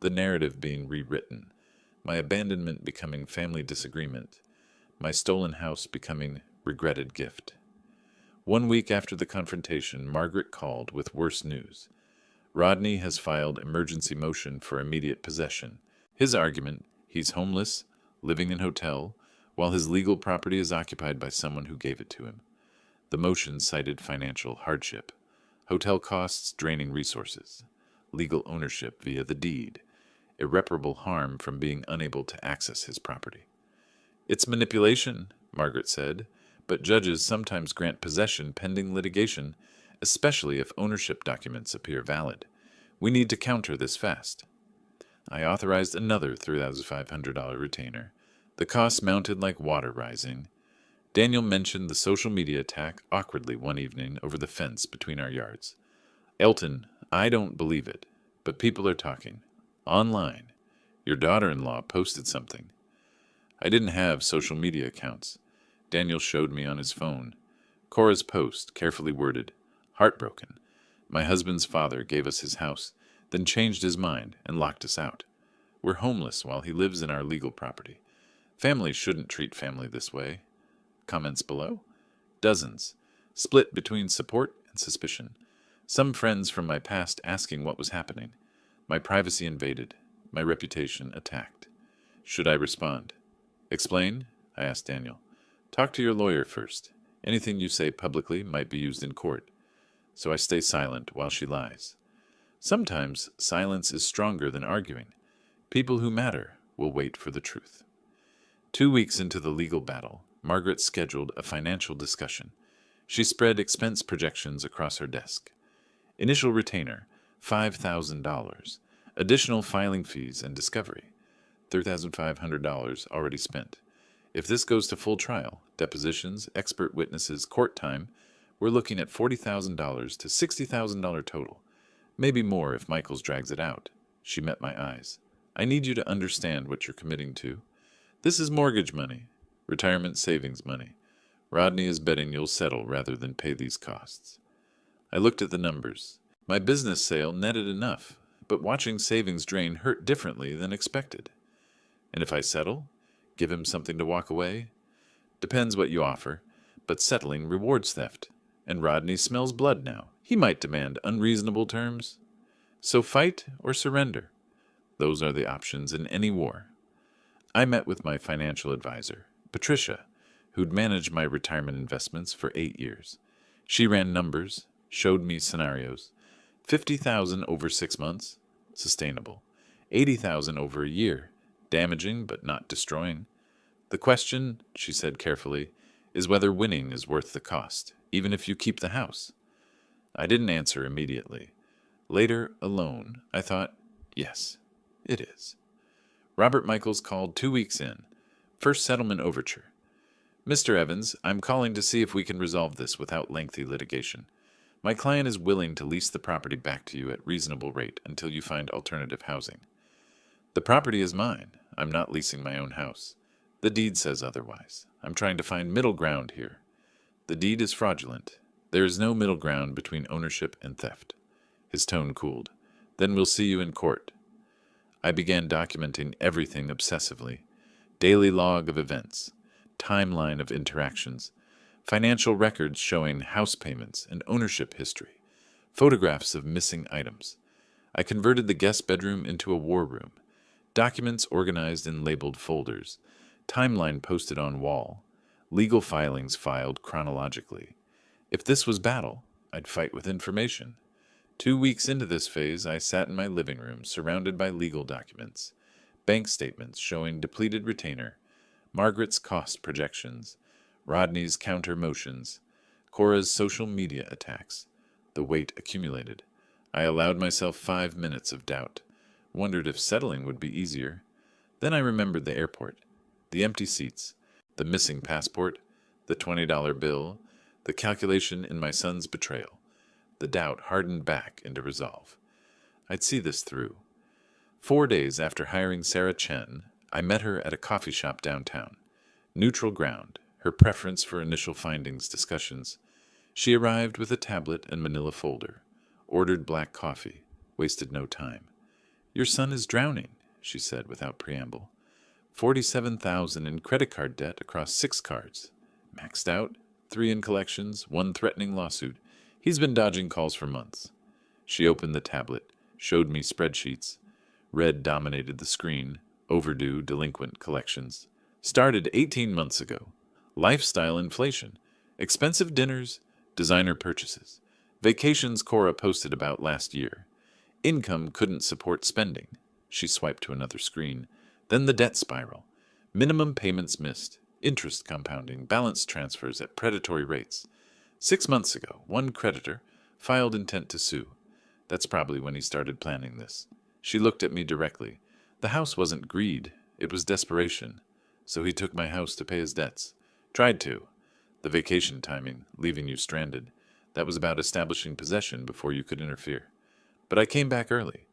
the narrative being rewritten, my abandonment becoming family disagreement, my stolen house becoming regretted gift. 1 week after the confrontation, Margaret called with worse news. Rodney has filed emergency motion for immediate possession. His argument, he's homeless, living in hotel, while his legal property is occupied by someone who gave it to him. The motion cited financial hardship, hotel costs draining resources, legal ownership via the deed, irreparable harm from being unable to access his property. It's manipulation, Margaret said, but judges sometimes grant possession pending litigation, especially if ownership documents appear valid. We need to counter this fast. I authorized another $3,500 retainer. The costs mounted like water rising. Daniel mentioned the social media attack awkwardly one evening over the fence between our yards. Elton, I don't believe it, but people are talking. Online. Your daughter-in-law posted something. I didn't have social media accounts. Daniel showed me on his phone. Cora's post, carefully worded. Heartbroken. My husband's father gave us his house, then changed his mind and locked us out. We're homeless while he lives in our legal property. Family shouldn't treat family this way. Comments below? Dozens. Split between support and suspicion. Some friends from my past asking what was happening. My privacy invaded. My reputation attacked. Should I respond? Explain? I asked Daniel. Talk to your lawyer first. Anything you say publicly might be used in court. So I stay silent while she lies. Sometimes silence is stronger than arguing. People who matter will wait for the truth. 2 weeks into the legal battle, Margaret scheduled a financial discussion. She spread expense projections across her desk. Initial retainer, $5,000. Additional filing fees and discovery, $3,500 already spent. If this goes to full trial, depositions, expert witnesses, court time, we're looking at $40,000 to $60,000 total. Maybe more if Michaels drags it out. She met my eyes. I need you to understand what you're committing to. This is mortgage money, retirement savings money. Rodney is betting you'll settle rather than pay these costs. I looked at the numbers. My business sale netted enough, but watching savings drain hurt differently than expected. And if I settle? Give him something to walk away? Depends what you offer, but settling rewards theft. And Rodney smells blood now. He might demand unreasonable terms. So fight or surrender. Those are the options in any war. I met with my financial advisor, Patricia, who'd managed my retirement investments for 8 years. She ran numbers, showed me scenarios. $50,000 over 6 months, sustainable. $80,000 over a year, damaging but not destroying. The question, she said carefully, is whether winning is worth the cost, even if you keep the house. I didn't answer immediately. Later, alone, I thought, yes, it is. Robert Michaels called 2 weeks in. First settlement overture. Mr. Evans, I'm calling to see if we can resolve this without lengthy litigation. My client is willing to lease the property back to you at reasonable rate until you find alternative housing. The property is mine. I'm not leasing my own house. The deed says otherwise. I'm trying to find middle ground here. The deed is fraudulent. There is no middle ground between ownership and theft. His tone cooled. Then we'll see you in court. I began documenting everything obsessively. Daily log of events. Timeline of interactions. Financial records showing house payments and ownership history. Photographs of missing items. I converted the guest bedroom into a war room. Documents organized in labeled folders. Timeline posted on wall. Legal filings filed chronologically. If this was battle, I'd fight with information. 2 weeks into this phase, I sat in my living room, surrounded by legal documents. Bank statements showing depleted retainer. Margaret's cost projections. Rodney's counter motions. Cora's social media attacks. The weight accumulated. I allowed myself 5 minutes of doubt. Wondered if settling would be easier. Then I remembered the airport, the empty seats, the missing passport, the $20 bill, the calculation in my son's betrayal. The doubt hardened back into resolve. I'd see this through. 4 days after hiring Sarah Chen, I met her at a coffee shop downtown. Neutral ground, her preference for initial findings discussions. She arrived with a tablet and manila folder, ordered black coffee, wasted no time. "Your son is drowning," she said without preamble. 47,000 in credit card debt across 6 cards. Maxed out, 3 in collections, 1 threatening lawsuit. He's been dodging calls for months. She opened the tablet, showed me spreadsheets. Red dominated the screen. Overdue, delinquent collections. Started 18 months ago. Lifestyle inflation. Expensive dinners, designer purchases. Vacations Cora posted about last year. Income couldn't support spending. She swiped to another screen. Then the debt spiral. Minimum payments missed. Interest compounding. Balance transfers at predatory rates. 6 months ago, one creditor filed intent to sue. That's probably when he started planning this. She looked at me directly. The house wasn't greed. It was desperation. So he took my house to pay his debts. Tried to. The vacation timing, leaving you stranded. That was about establishing possession before you could interfere. But I came back early.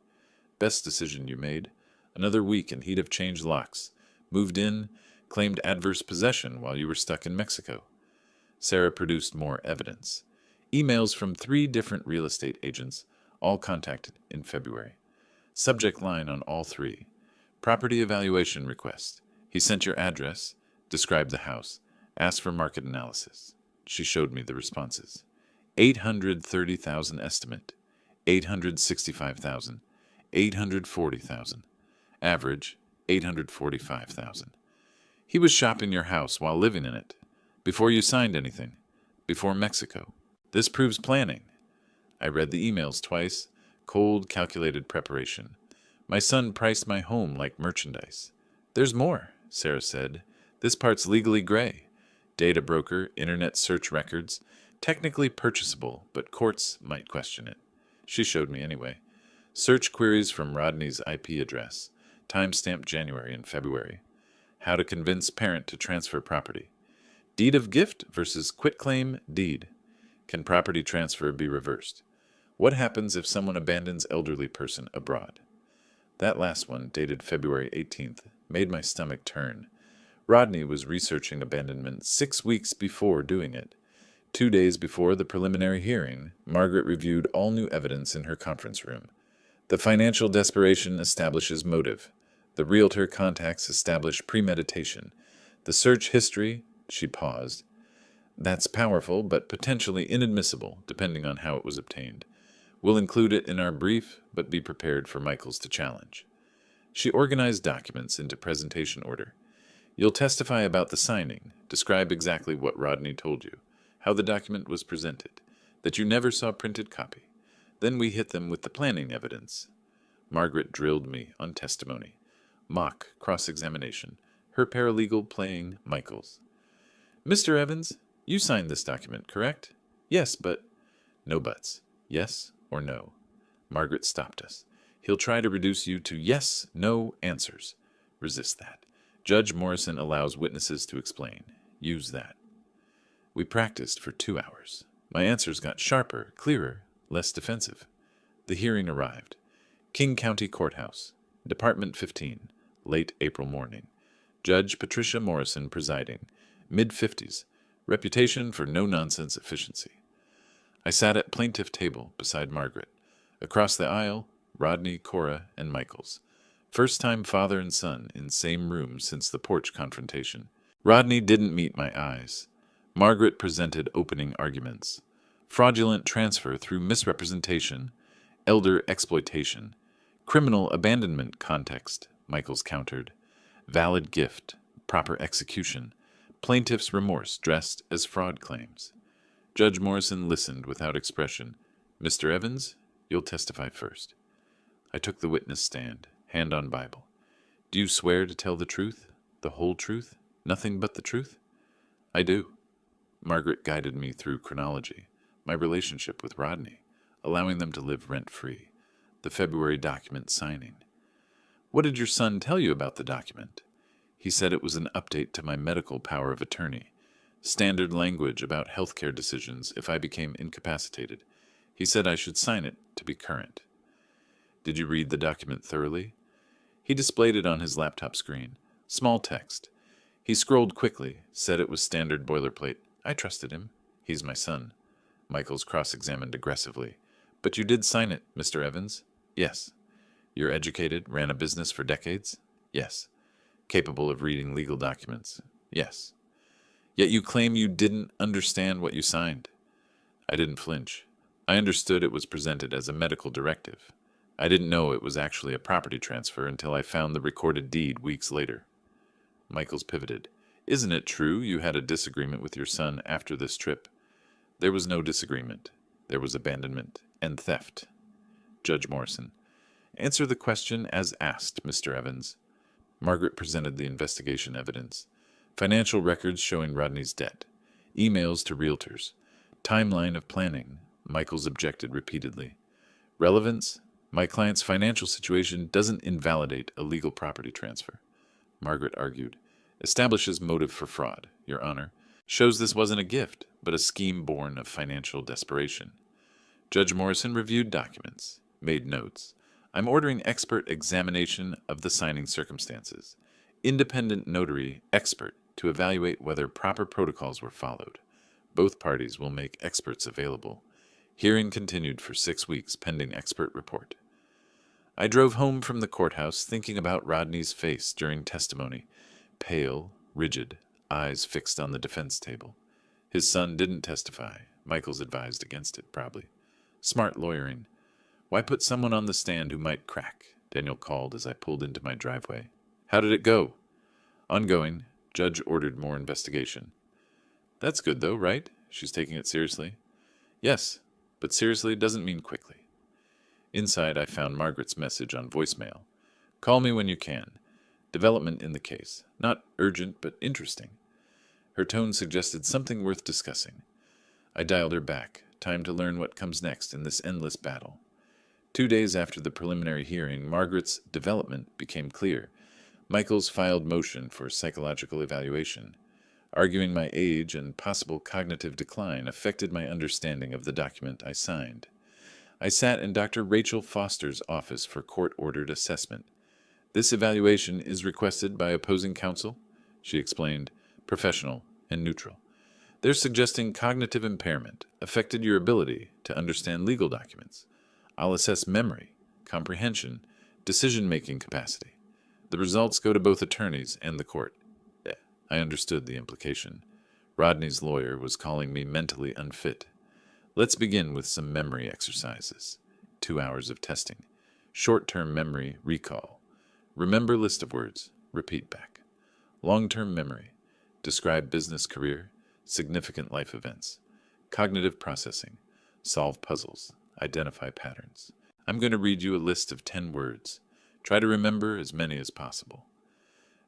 Best decision you made. Another week and he'd have changed locks. Moved in, claimed adverse possession while you were stuck in Mexico. Sarah produced more evidence. Emails from 3 different real estate agents, all contacted in February. Subject line on all 3. Property evaluation request. He sent your address, described the house, asked for market analysis. She showed me the responses. 830,000 estimate, 865,000, 840,000. Average, 845,000. He was shopping your house while living in it, before you signed anything, before Mexico. This proves planning. I read the emails twice, cold, calculated preparation. My son priced my home like merchandise. There's more, Sarah said. This part's legally gray. Data broker, internet search records, technically purchasable, but courts might question it. She showed me anyway. Search queries from Rodney's IP address, timestamped January and February. How to convince parent to transfer property. Deed of gift versus quitclaim deed. Can property transfer be reversed? What happens if someone abandons elderly person abroad? That last one, dated February 18th, made my stomach turn. Rodney was researching abandonment 6 weeks before doing it. 2 days before the preliminary hearing, Margaret reviewed all new evidence in her conference room. The financial desperation establishes motive. The realtor contacts establish premeditation. The search history, she paused. That's powerful, but potentially inadmissible, depending on how it was obtained. We'll include it in our brief, but be prepared for Michaels to challenge. She organized documents into presentation order. You'll testify about the signing, describe exactly what Rodney told you, how the document was presented, that you never saw printed copy. Then we hit them with the planning evidence. Margaret drilled me on testimony. Mock cross-examination, her paralegal playing Michaels. Mr. Evans, you signed this document, correct? Yes, but... No buts. Yes or no. Margaret stopped us. He'll try to reduce you to yes, no answers. Resist that. Judge Morrison allows witnesses to explain. Use that. We practiced for 2 hours. My answers got sharper, clearer, less defensive. The hearing arrived. King County Courthouse, Department 15, late April morning. Judge Patricia Morrison presiding, mid-50s, reputation for no-nonsense efficiency. I sat at plaintiff table beside Margaret. Across the aisle, Rodney, Cora, and Michaels. First-time father and son in same room since the porch confrontation. Rodney didn't meet my eyes. Margaret presented opening arguments. Fraudulent transfer through misrepresentation, elder exploitation, criminal abandonment context, Michaels countered. Valid gift, proper execution, plaintiff's remorse dressed as fraud claims. Judge Morrison listened without expression. Mr. Evans, you'll testify first. I took the witness stand, hand on Bible. Do you swear to tell the truth, the whole truth, nothing but the truth? I do. Margaret guided me through chronology, my relationship with Rodney, allowing them to live rent-free. The February document signing. What did your son tell you about the document? He said it was an update to my medical power of attorney. Standard language about healthcare decisions if I became incapacitated. He said I should sign it to be current. Did you read the document thoroughly? He displayed it on his laptop screen. Small text. He scrolled quickly, said it was standard boilerplate. I trusted him. He's my son. Michaels cross-examined aggressively. But you did sign it, Mr. Evans? Yes. You're educated, ran a business for decades? Yes. Capable of reading legal documents? Yes. Yet you claim you didn't understand what you signed. I didn't flinch. I understood it was presented as a medical directive. I didn't know it was actually a property transfer until I found the recorded deed weeks later. Michaels pivoted. Isn't it true you had a disagreement with your son after this trip? There was no disagreement. There was abandonment and theft. Judge Morrison. Answer the question as asked, Mr. Evans. Margaret presented the investigation evidence. Financial records showing Rodney's debt. Emails to realtors. Timeline of planning. Michaels objected repeatedly. Relevance? My client's financial situation doesn't invalidate a legal property transfer. Margaret argued. Establishes motive for fraud, Your Honor. Shows this wasn't a gift, but a scheme born of financial desperation. Judge Morrison reviewed documents, made notes. I'm ordering expert examination of the signing circumstances. Independent notary expert to evaluate whether proper protocols were followed. Both parties will make experts available. Hearing continued for 6 weeks pending expert report. I drove home from the courthouse thinking about Rodney's face during testimony. Pale, rigid, eyes fixed on the defense table. His son didn't testify. Michaels advised against it, probably. Smart lawyering. Why put someone on the stand who might crack? Daniel called as I pulled into my driveway. How did it go? Ongoing. Judge ordered more investigation. That's good, though, right? She's taking it seriously. Yes, but seriously doesn't mean quickly. Inside, I found Margaret's message on voicemail. Call me when you can. Development in the case. Not urgent, but interesting. Her tone suggested something worth discussing. I dialed her back. Time to learn what comes next in this endless battle. 2 days after the preliminary hearing, Margaret's development became clear. Michaels filed motion for psychological evaluation. Arguing my age and possible cognitive decline affected my understanding of the document I signed. I sat in Dr. Rachel Foster's office for court-ordered assessment. This evaluation is requested by opposing counsel, she explained, professional and neutral. They're suggesting cognitive impairment affected your ability to understand legal documents. I'll assess memory, comprehension, decision-making capacity. The results go to both attorneys and the court. I understood the implication. Rodney's lawyer was calling me mentally unfit. Let's begin with some memory exercises. 2 hours of testing. Short-term memory recall. Remember list of words. Repeat back. Long-term memory. Describe business career. Significant life events. Cognitive processing. Solve puzzles. Identify patterns. I'm going to read you a list of 10 words. Try to remember as many as possible.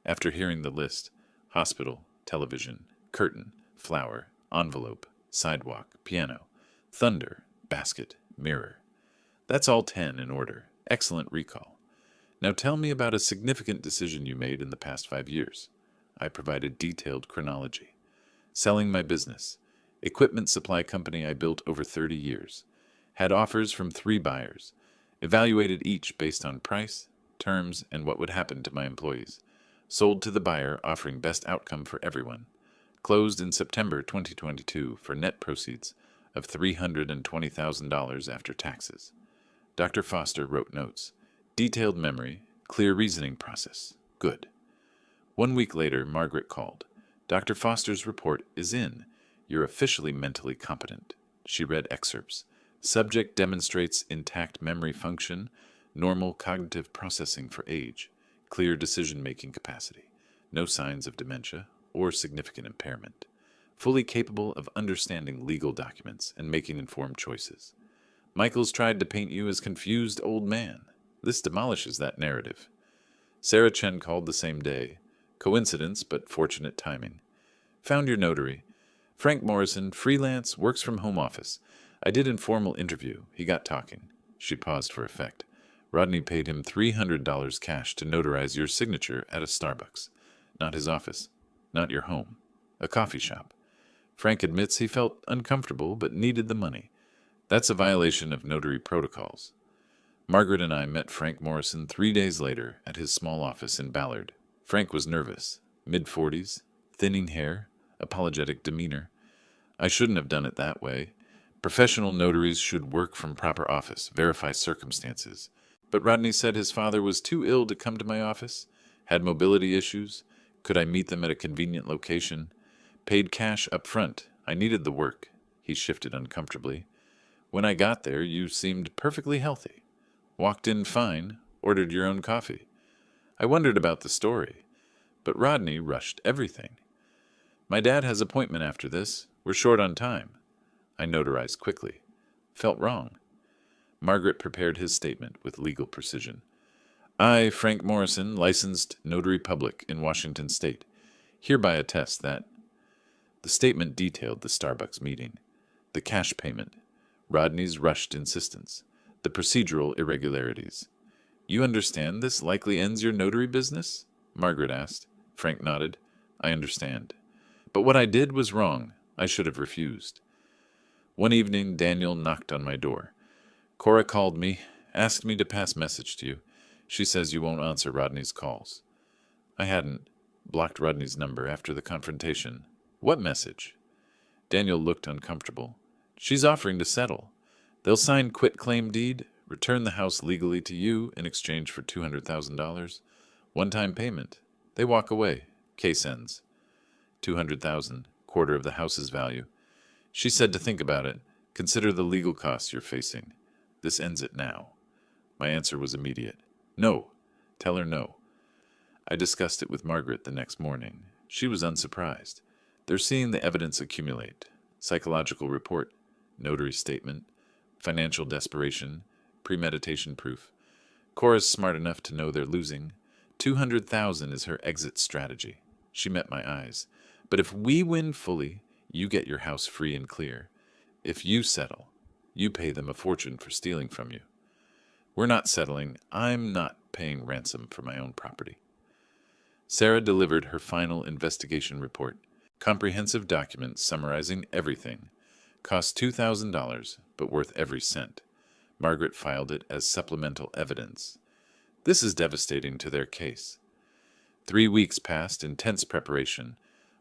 After hearing the list, hospital, television, curtain, flower, envelope, sidewalk, piano, thunder, basket, mirror. That's all 10 in order. Excellent recall. Now tell me about a significant decision you made in the past 5 years. I provided detailed chronology. Selling my business. Equipment supply company I built over 30 years. Had offers from 3 buyers. Evaluated each based on price, terms, and what would happen to my employees. Sold to the buyer, offering best outcome for everyone. Closed in September 2022 for net proceeds of $320,000 after taxes. Dr. Foster wrote notes. Detailed memory, clear reasoning process. Good. 1 week later, Margaret called. Dr. Foster's report is in. You're officially mentally competent. She read excerpts. Subject demonstrates intact memory function, normal cognitive processing for age, clear decision-making capacity, no signs of dementia or significant impairment, fully capable of understanding legal documents and making informed choices. Michaels tried to paint you as confused old man. This demolishes that narrative. Sarah Chen called the same day. Coincidence, but fortunate timing. Found your notary. Frank Morrison, freelance, works from home office. I did informal interview. He got talking. She paused for effect. Rodney paid him $300 cash to notarize your signature at a Starbucks. Not his office. Not your home. A coffee shop. Frank admits he felt uncomfortable but needed the money. That's a violation of notary protocols. Margaret and I met Frank Morrison 3 days later at his small office in Ballard. Frank was nervous, mid-40s, thinning hair, apologetic demeanor. I shouldn't have done it that way. Professional notaries should work from proper office, verify circumstances. But Rodney said his father was too ill to come to my office, had mobility issues, could I meet them at a convenient location, paid cash up front. I needed the work. He shifted uncomfortably. When I got there, you seemed perfectly healthy. Walked in fine, ordered your own coffee. I wondered about the story, but Rodney rushed everything. My dad has appointment after this. We're short on time. I notarized quickly. Felt wrong. Margaret prepared his statement with legal precision. I, Frank Morrison, licensed notary public in Washington State, hereby attest that. The statement detailed the Starbucks meeting, the cash payment, Rodney's rushed insistence, the procedural irregularities. You understand this likely ends your notary business? Margaret asked. Frank nodded. I understand. But what I did was wrong. I should have refused. One evening, Daniel knocked on my door. Cora called me, asked me to pass message to you. She says you won't answer Rodney's calls. I hadn't. Blocked Rodney's number after the confrontation. What message? Daniel looked uncomfortable. She's offering to settle. They'll sign quitclaim deed, return the house legally to you in exchange for $200,000. One-time payment. They walk away. Case ends. $200,000, quarter of the house's value. She said to think about it. Consider the legal costs you're facing. This ends it now. My answer was immediate. No. Tell her no. I discussed it with Margaret the next morning. She was unsurprised. They're seeing the evidence accumulate. Psychological report, notary statement, financial desperation, premeditation proof. Cora's smart enough to know they're losing. $200,000 is her exit strategy. She met my eyes. But if we win fully, you get your house free and clear. If you settle, you pay them a fortune for stealing from you. We're not settling. I'm not paying ransom for my own property. Sarah delivered her final investigation report. Comprehensive document summarizing everything. Cost $2,000, but worth every cent. Margaret filed it as supplemental evidence. This is devastating to their case. 3 weeks passed in tense preparation.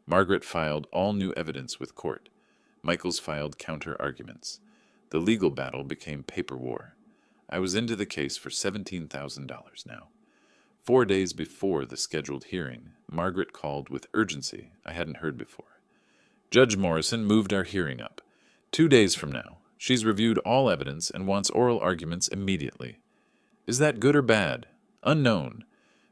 Margaret filed all new evidence with court. Michaels filed counter-arguments. The legal battle became paper war. I was into the case for $17,000 now. 4 days before the scheduled hearing, Margaret called with urgency I hadn't heard before. Judge Morrison moved our hearing up. 2 days from now. She's reviewed all evidence and wants oral arguments immediately. Is that good or bad? Unknown.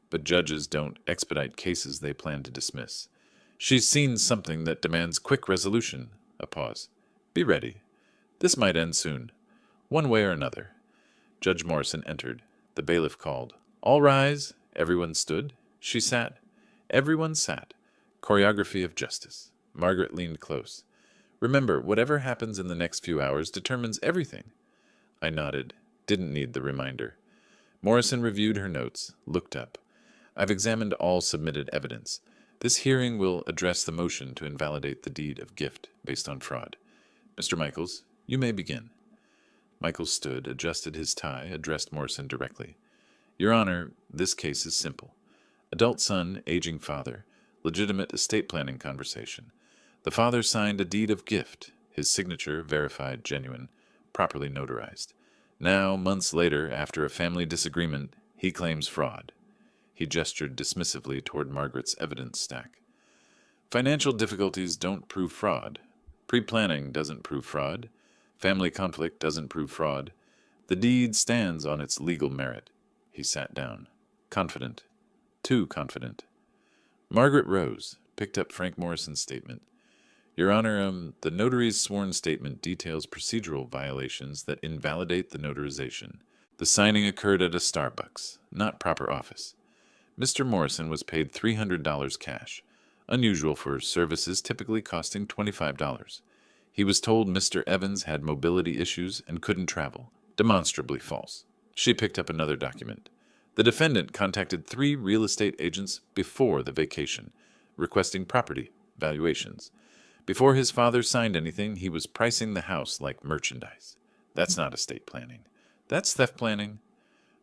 But judges don't expedite cases they plan to dismiss. She's seen something that demands quick resolution. A pause. Be ready. This might end soon. One way or another. Judge Morrison entered. The bailiff called. All rise. Everyone stood. She sat. Everyone sat. Choreography of justice. Margaret leaned close. Remember, whatever happens in the next few hours determines everything. I nodded. Didn't need the reminder. Morrison reviewed her notes, looked up. I've examined all submitted evidence. This hearing will address the motion to invalidate the deed of gift based on fraud. Mr. Michaels, you may begin. Michaels stood, adjusted his tie, addressed Morrison directly. Your Honor, this case is simple. Adult son, aging father, legitimate estate planning conversation. The father signed a deed of gift, his signature verified genuine, properly notarized. Now, months later, after a family disagreement, he claims fraud. He gestured dismissively toward Margaret's evidence stack. Financial difficulties don't prove fraud. Pre-planning doesn't prove fraud. Family conflict doesn't prove fraud. The deed stands on its legal merit. He sat down. Confident. Too confident. Margaret rose, picked up Frank Morrison's statement. Your Honor, the notary's sworn statement details procedural violations that invalidate the notarization. The signing occurred at a Starbucks, not proper office. Mr. Morrison was paid $300 cash, unusual for services typically costing $25. He was told Mr. Evans had mobility issues and couldn't travel. Demonstrably false. She picked up another document. The defendant contacted 3 real estate agents before the vacation, requesting property valuations. Before his father signed anything, he was pricing the house like merchandise. That's not estate planning. That's theft planning.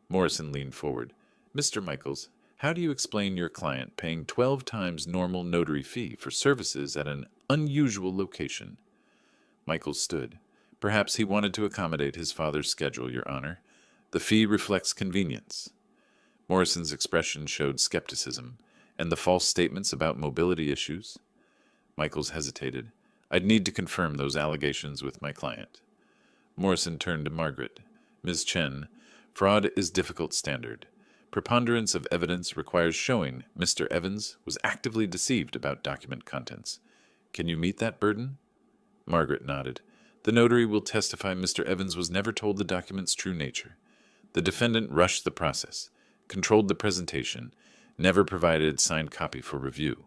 Morrison leaned forward. Mr. Michaels, how do you explain your client paying 12 times normal notary fee for services at an unusual location? Michaels stood. Perhaps he wanted to accommodate his father's schedule, Your Honor. The fee reflects convenience. Morrison's expression showed skepticism. And the false statements about mobility issues? Michaels hesitated. I'd need to confirm those allegations with my client. Morrison turned to Margaret. Ms. Chen, fraud is difficult standard. Preponderance of evidence requires showing Mr. Evans was actively deceived about document contents. Can you meet that burden? Margaret nodded. The notary will testify Mr. Evans was never told the document's true nature. The defendant rushed the process, controlled the presentation, never provided signed copy for review.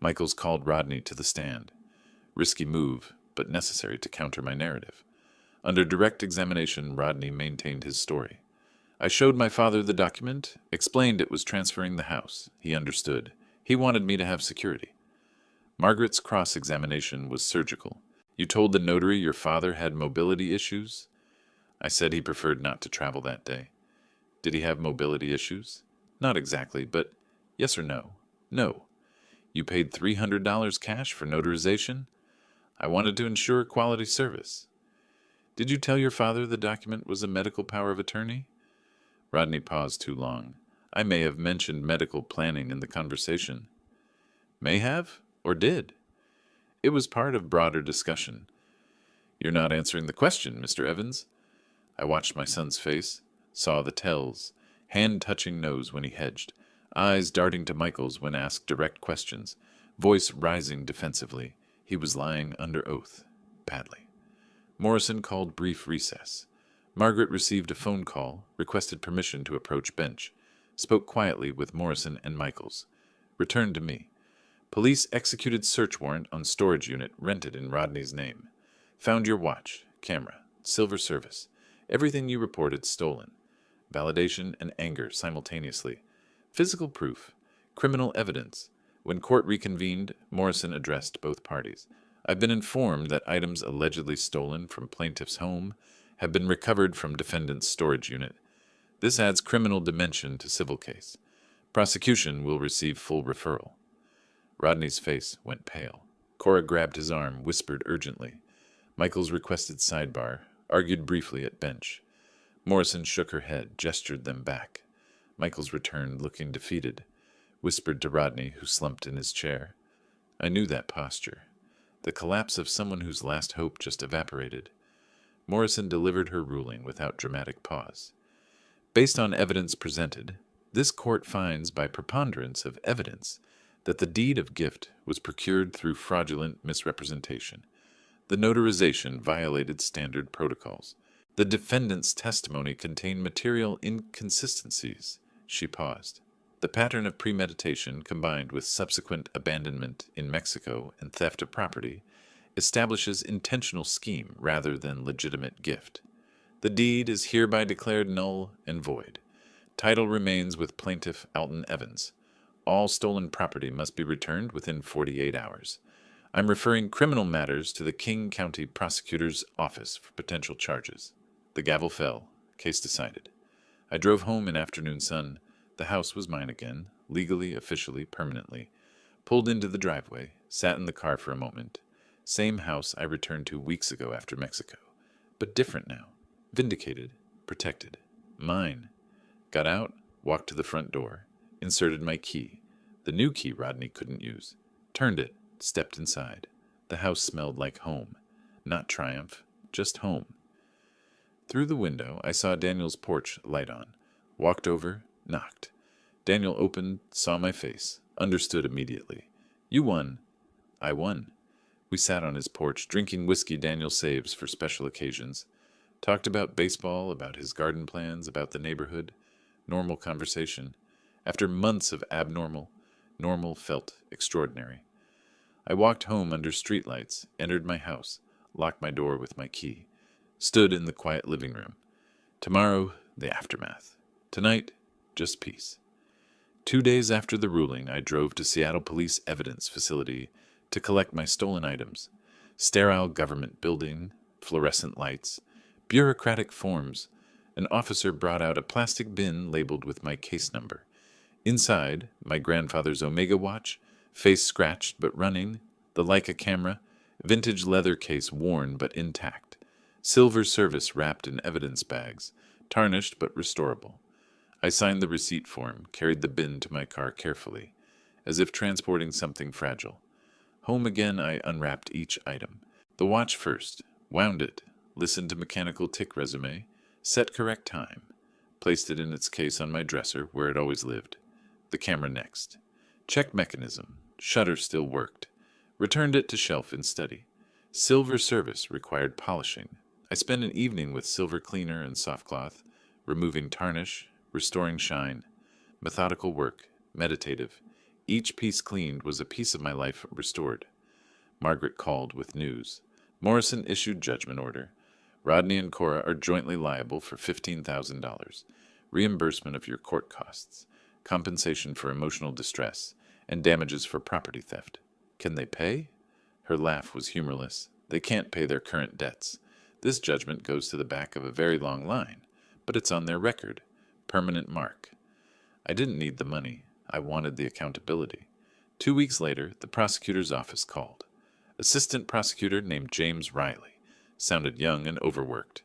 Michaels called Rodney to the stand. Risky move, but necessary to counter my narrative. Under direct examination, Rodney maintained his story. I showed my father the document, explained it was transferring the house. He understood. He wanted me to have security. Margaret's cross-examination was surgical. You told the notary your father had mobility issues? I said he preferred not to travel that day. Did he have mobility issues? Not exactly, but yes or no? No. You paid $300 cash for notarization? I wanted to ensure quality service. Did you tell your father the document was a medical power of attorney? Rodney paused too long. I may have mentioned medical planning in the conversation. May have, or did? It was part of broader discussion. You're not answering the question, Mr. Evans. I watched my son's face, saw the tells, hand touching nose when he hedged, eyes darting to Michaels when asked direct questions, voice rising defensively. He was lying under oath, badly. Morrison called brief recess. Margaret received a phone call, requested permission to approach bench, spoke quietly with Morrison and Michaels, returned to me. Police executed search warrant on storage unit rented in Rodney's name. Found your watch, camera, silver service. Everything you reported stolen. Validation and anger simultaneously. Physical proof. Criminal evidence. When court reconvened, Morrison addressed both parties. I've been informed that items allegedly stolen from plaintiff's home have been recovered from defendant's storage unit. This adds criminal dimension to civil case. Prosecution will receive full referral. Rodney's face went pale. Cora grabbed his arm, whispered urgently. Michaels requested sidebar, argued briefly at bench. Morrison shook her head, gestured them back. Michaels returned, looking defeated, whispered to Rodney, who slumped in his chair. I knew that posture. The collapse of someone whose last hope just evaporated. Morrison delivered her ruling without dramatic pause. Based on evidence presented, this court finds by preponderance of evidence that the deed of gift was procured through fraudulent misrepresentation. The notarization violated standard protocols. The defendant's testimony contained material inconsistencies. She paused. The pattern of premeditation, combined with subsequent abandonment in Mexico and theft of property, establishes intentional scheme rather than legitimate gift. The deed is hereby declared null and void. Title remains with plaintiff Alton Evans. All stolen property must be returned within 48 hours. I'm referring criminal matters to the King County Prosecutor's Office for potential charges. The gavel fell. Case decided. I drove home in afternoon sun. The house was mine again, legally, officially, permanently. Pulled into the driveway, sat in the car for a moment. Same house I returned to weeks ago after Mexico. But different now. Vindicated. Protected. Mine. Got out, walked to the front door, inserted my key. The new key Rodney couldn't use. Turned it, stepped inside. The house smelled like home. Not triumph, just home. Through the window, I saw Daniel's porch light on. Walked over, knocked. Daniel opened, saw my face, understood immediately. You won. I won. We sat on his porch, drinking whiskey Daniel saves for special occasions. Talked about baseball, about his garden plans, about the neighborhood. Normal conversation. After months of abnormal, normal felt extraordinary. I walked home under streetlights, entered my house. locked my door with my key, stood in the quiet living room. Tomorrow, the aftermath. Tonight, just peace. 2 days after the ruling, I drove to Seattle Police Evidence Facility to collect my stolen items. Sterile government building, fluorescent lights, bureaucratic forms. An officer brought out a plastic bin labeled with my case number. Inside, my grandfather's Omega watch, face scratched but running, the Leica camera, vintage leather case worn but intact, silver service wrapped in evidence bags, tarnished but restorable. I signed the receipt form, carried the bin to my car carefully, as if transporting something fragile. Home again, I unwrapped each item. The watch first, wound it, listened to mechanical tick resume, set correct time, placed it in its case on my dresser where it always lived. The camera next. Check mechanism, shutter still worked. Returned it to shelf in study. Silver service required polishing. I spent an evening with silver cleaner and soft cloth, removing tarnish, restoring shine. Methodical work, meditative. Each piece cleaned was a piece of my life restored. Margaret called with news. Morrison issued judgment order. Rodney and Cora are jointly liable for $15,000. Reimbursement of your court costs, compensation for emotional distress, and damages for property theft. Can they pay? Her laugh was humorless. They can't pay their current debts. This judgment goes to the back of a very long line, but it's on their record. Permanent mark. I didn't need the money. I wanted the accountability. 2 weeks later, the prosecutor's office called. Assistant prosecutor named James Riley. Sounded young and overworked.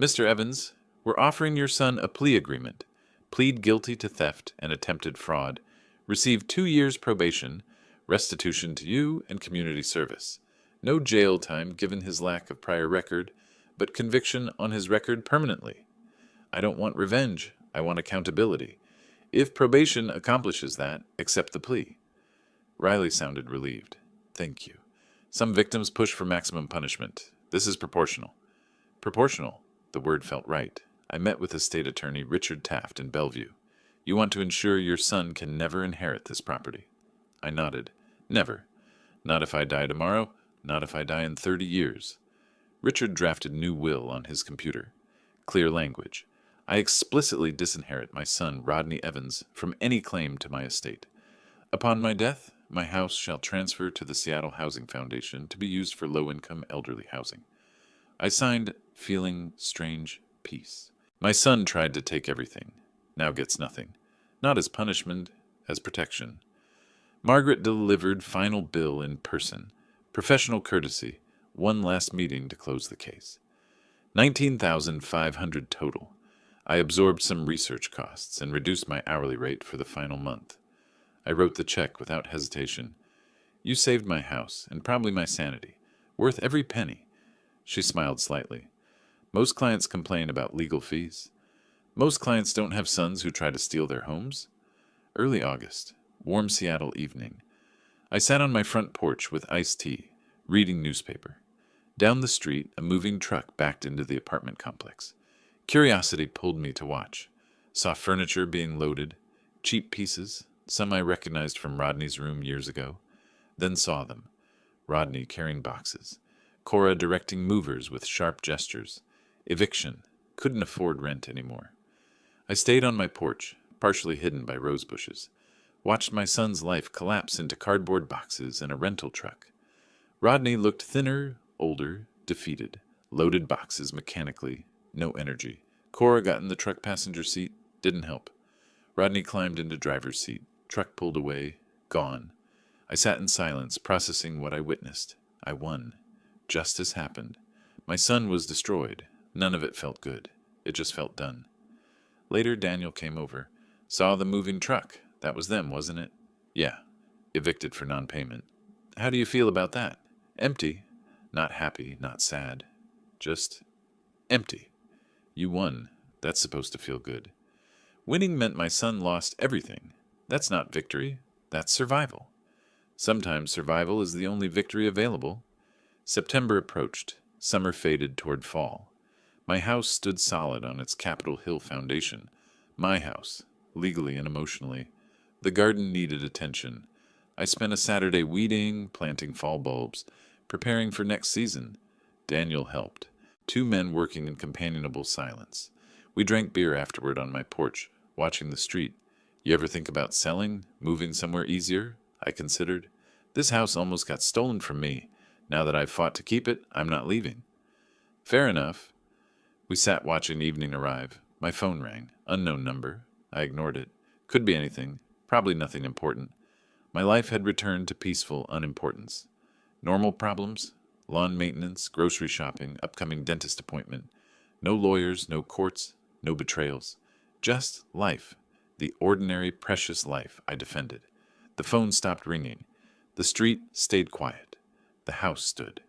Mr. Evans, we're offering your son a plea agreement. Plead guilty to theft and attempted fraud. Receive 2 years probation, restitution to you, and community service. No jail time given his lack of prior record, but conviction on his record permanently. I don't want revenge. I want accountability. If probation accomplishes that, accept the plea. Riley sounded relieved. Thank you. Some victims push for maximum punishment. This is proportional. Proportional. The word felt right. I met with Estate Attorney Richard Taft in Bellevue. You want to ensure your son can never inherit this property. I nodded. Never. Not if I die tomorrow. Not if I die in 30 years. Richard drafted new will on his computer. Clear language. I explicitly disinherit my son, Rodney Evans, from any claim to my estate. Upon my death, my house shall transfer to the Seattle Housing Foundation to be used for low-income elderly housing. I signed, feeling strange peace. My son tried to take everything, now gets nothing. Not as punishment, as protection. Margaret delivered final bill in person. Professional courtesy. One last meeting to close the case. $19,500 total. I absorbed some research costs and reduced my hourly rate for the final month. I wrote the check without hesitation. You saved my house, and probably my sanity. Worth every penny. She smiled slightly. Most clients complain about legal fees. Most clients don't have sons who try to steal their homes. Early August. Warm Seattle evening. I sat on my front porch with iced tea, reading newspaper. Down the street, a moving truck backed into the apartment complex. Curiosity pulled me to watch. Saw furniture being loaded, cheap pieces, some I recognized from Rodney's room years ago. Then saw them. Rodney carrying boxes. Cora directing movers with sharp gestures. Eviction. Couldn't afford rent anymore. I stayed on my porch, partially hidden by rose bushes. Watched my son's life collapse into cardboard boxes and a rental truck. Rodney looked thinner, older, defeated. Loaded boxes mechanically. No energy. Cora got in the truck passenger seat. Didn't help. Rodney climbed into driver's seat. Truck pulled away. Gone. I sat in silence, processing what I witnessed. I won. Justice happened. My son was destroyed. None of it felt good. It just felt done. Later, Daniel came over. Saw the moving truck. That was them, wasn't it? Yeah. Evicted for non-payment. How do you feel about that? Empty. Not happy, not sad. Just empty. You won. That's supposed to feel good. Winning meant my son lost everything. That's not victory. That's survival. Sometimes survival is the only victory available. September approached. Summer faded toward fall. My house stood solid on its Capitol Hill foundation. My house, legally and emotionally. The garden needed attention. I spent a Saturday weeding, planting fall bulbs, preparing for next season. Daniel helped. Two men working in companionable silence. We drank beer afterward on my porch, watching the street. You ever think about selling, moving somewhere easier? I considered. This house almost got stolen from me. Now that I've fought to keep it, I'm not leaving. Fair enough. We sat watching evening arrive. My phone rang. Unknown number. I ignored it. Could be anything. Probably nothing important. My life had returned to peaceful unimportance. Normal problems? Lawn maintenance, grocery shopping, upcoming dentist appointment. No lawyers, no courts, no betrayals. Just life. The ordinary, precious life I defended. The phone stopped ringing. The street stayed quiet. The house stood.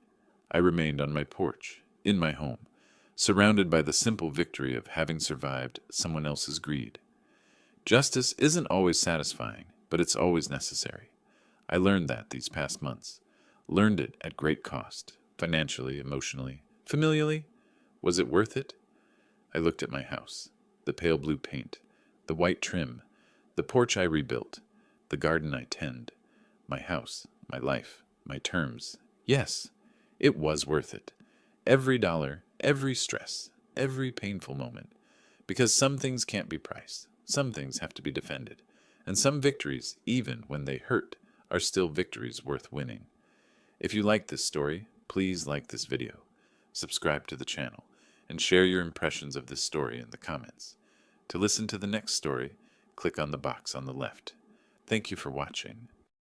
I remained on my porch, in my home, surrounded by the simple victory of having survived someone else's greed. Justice isn't always satisfying, but it's always necessary. I learned that these past months. Learned it at great cost, financially, emotionally, familially. Was it worth it? I looked at my house, the pale blue paint, the white trim, the porch I rebuilt, the garden I tend, my house, my life, my terms. Yes, it was worth it. Every dollar, every stress, every painful moment. Because some things can't be priced, some things have to be defended, and some victories, even when they hurt, are still victories worth winning. If you like this story, please like this video, subscribe to the channel, and share your impressions of this story in the comments. To listen to the next story, click on the box on the left. Thank you for watching.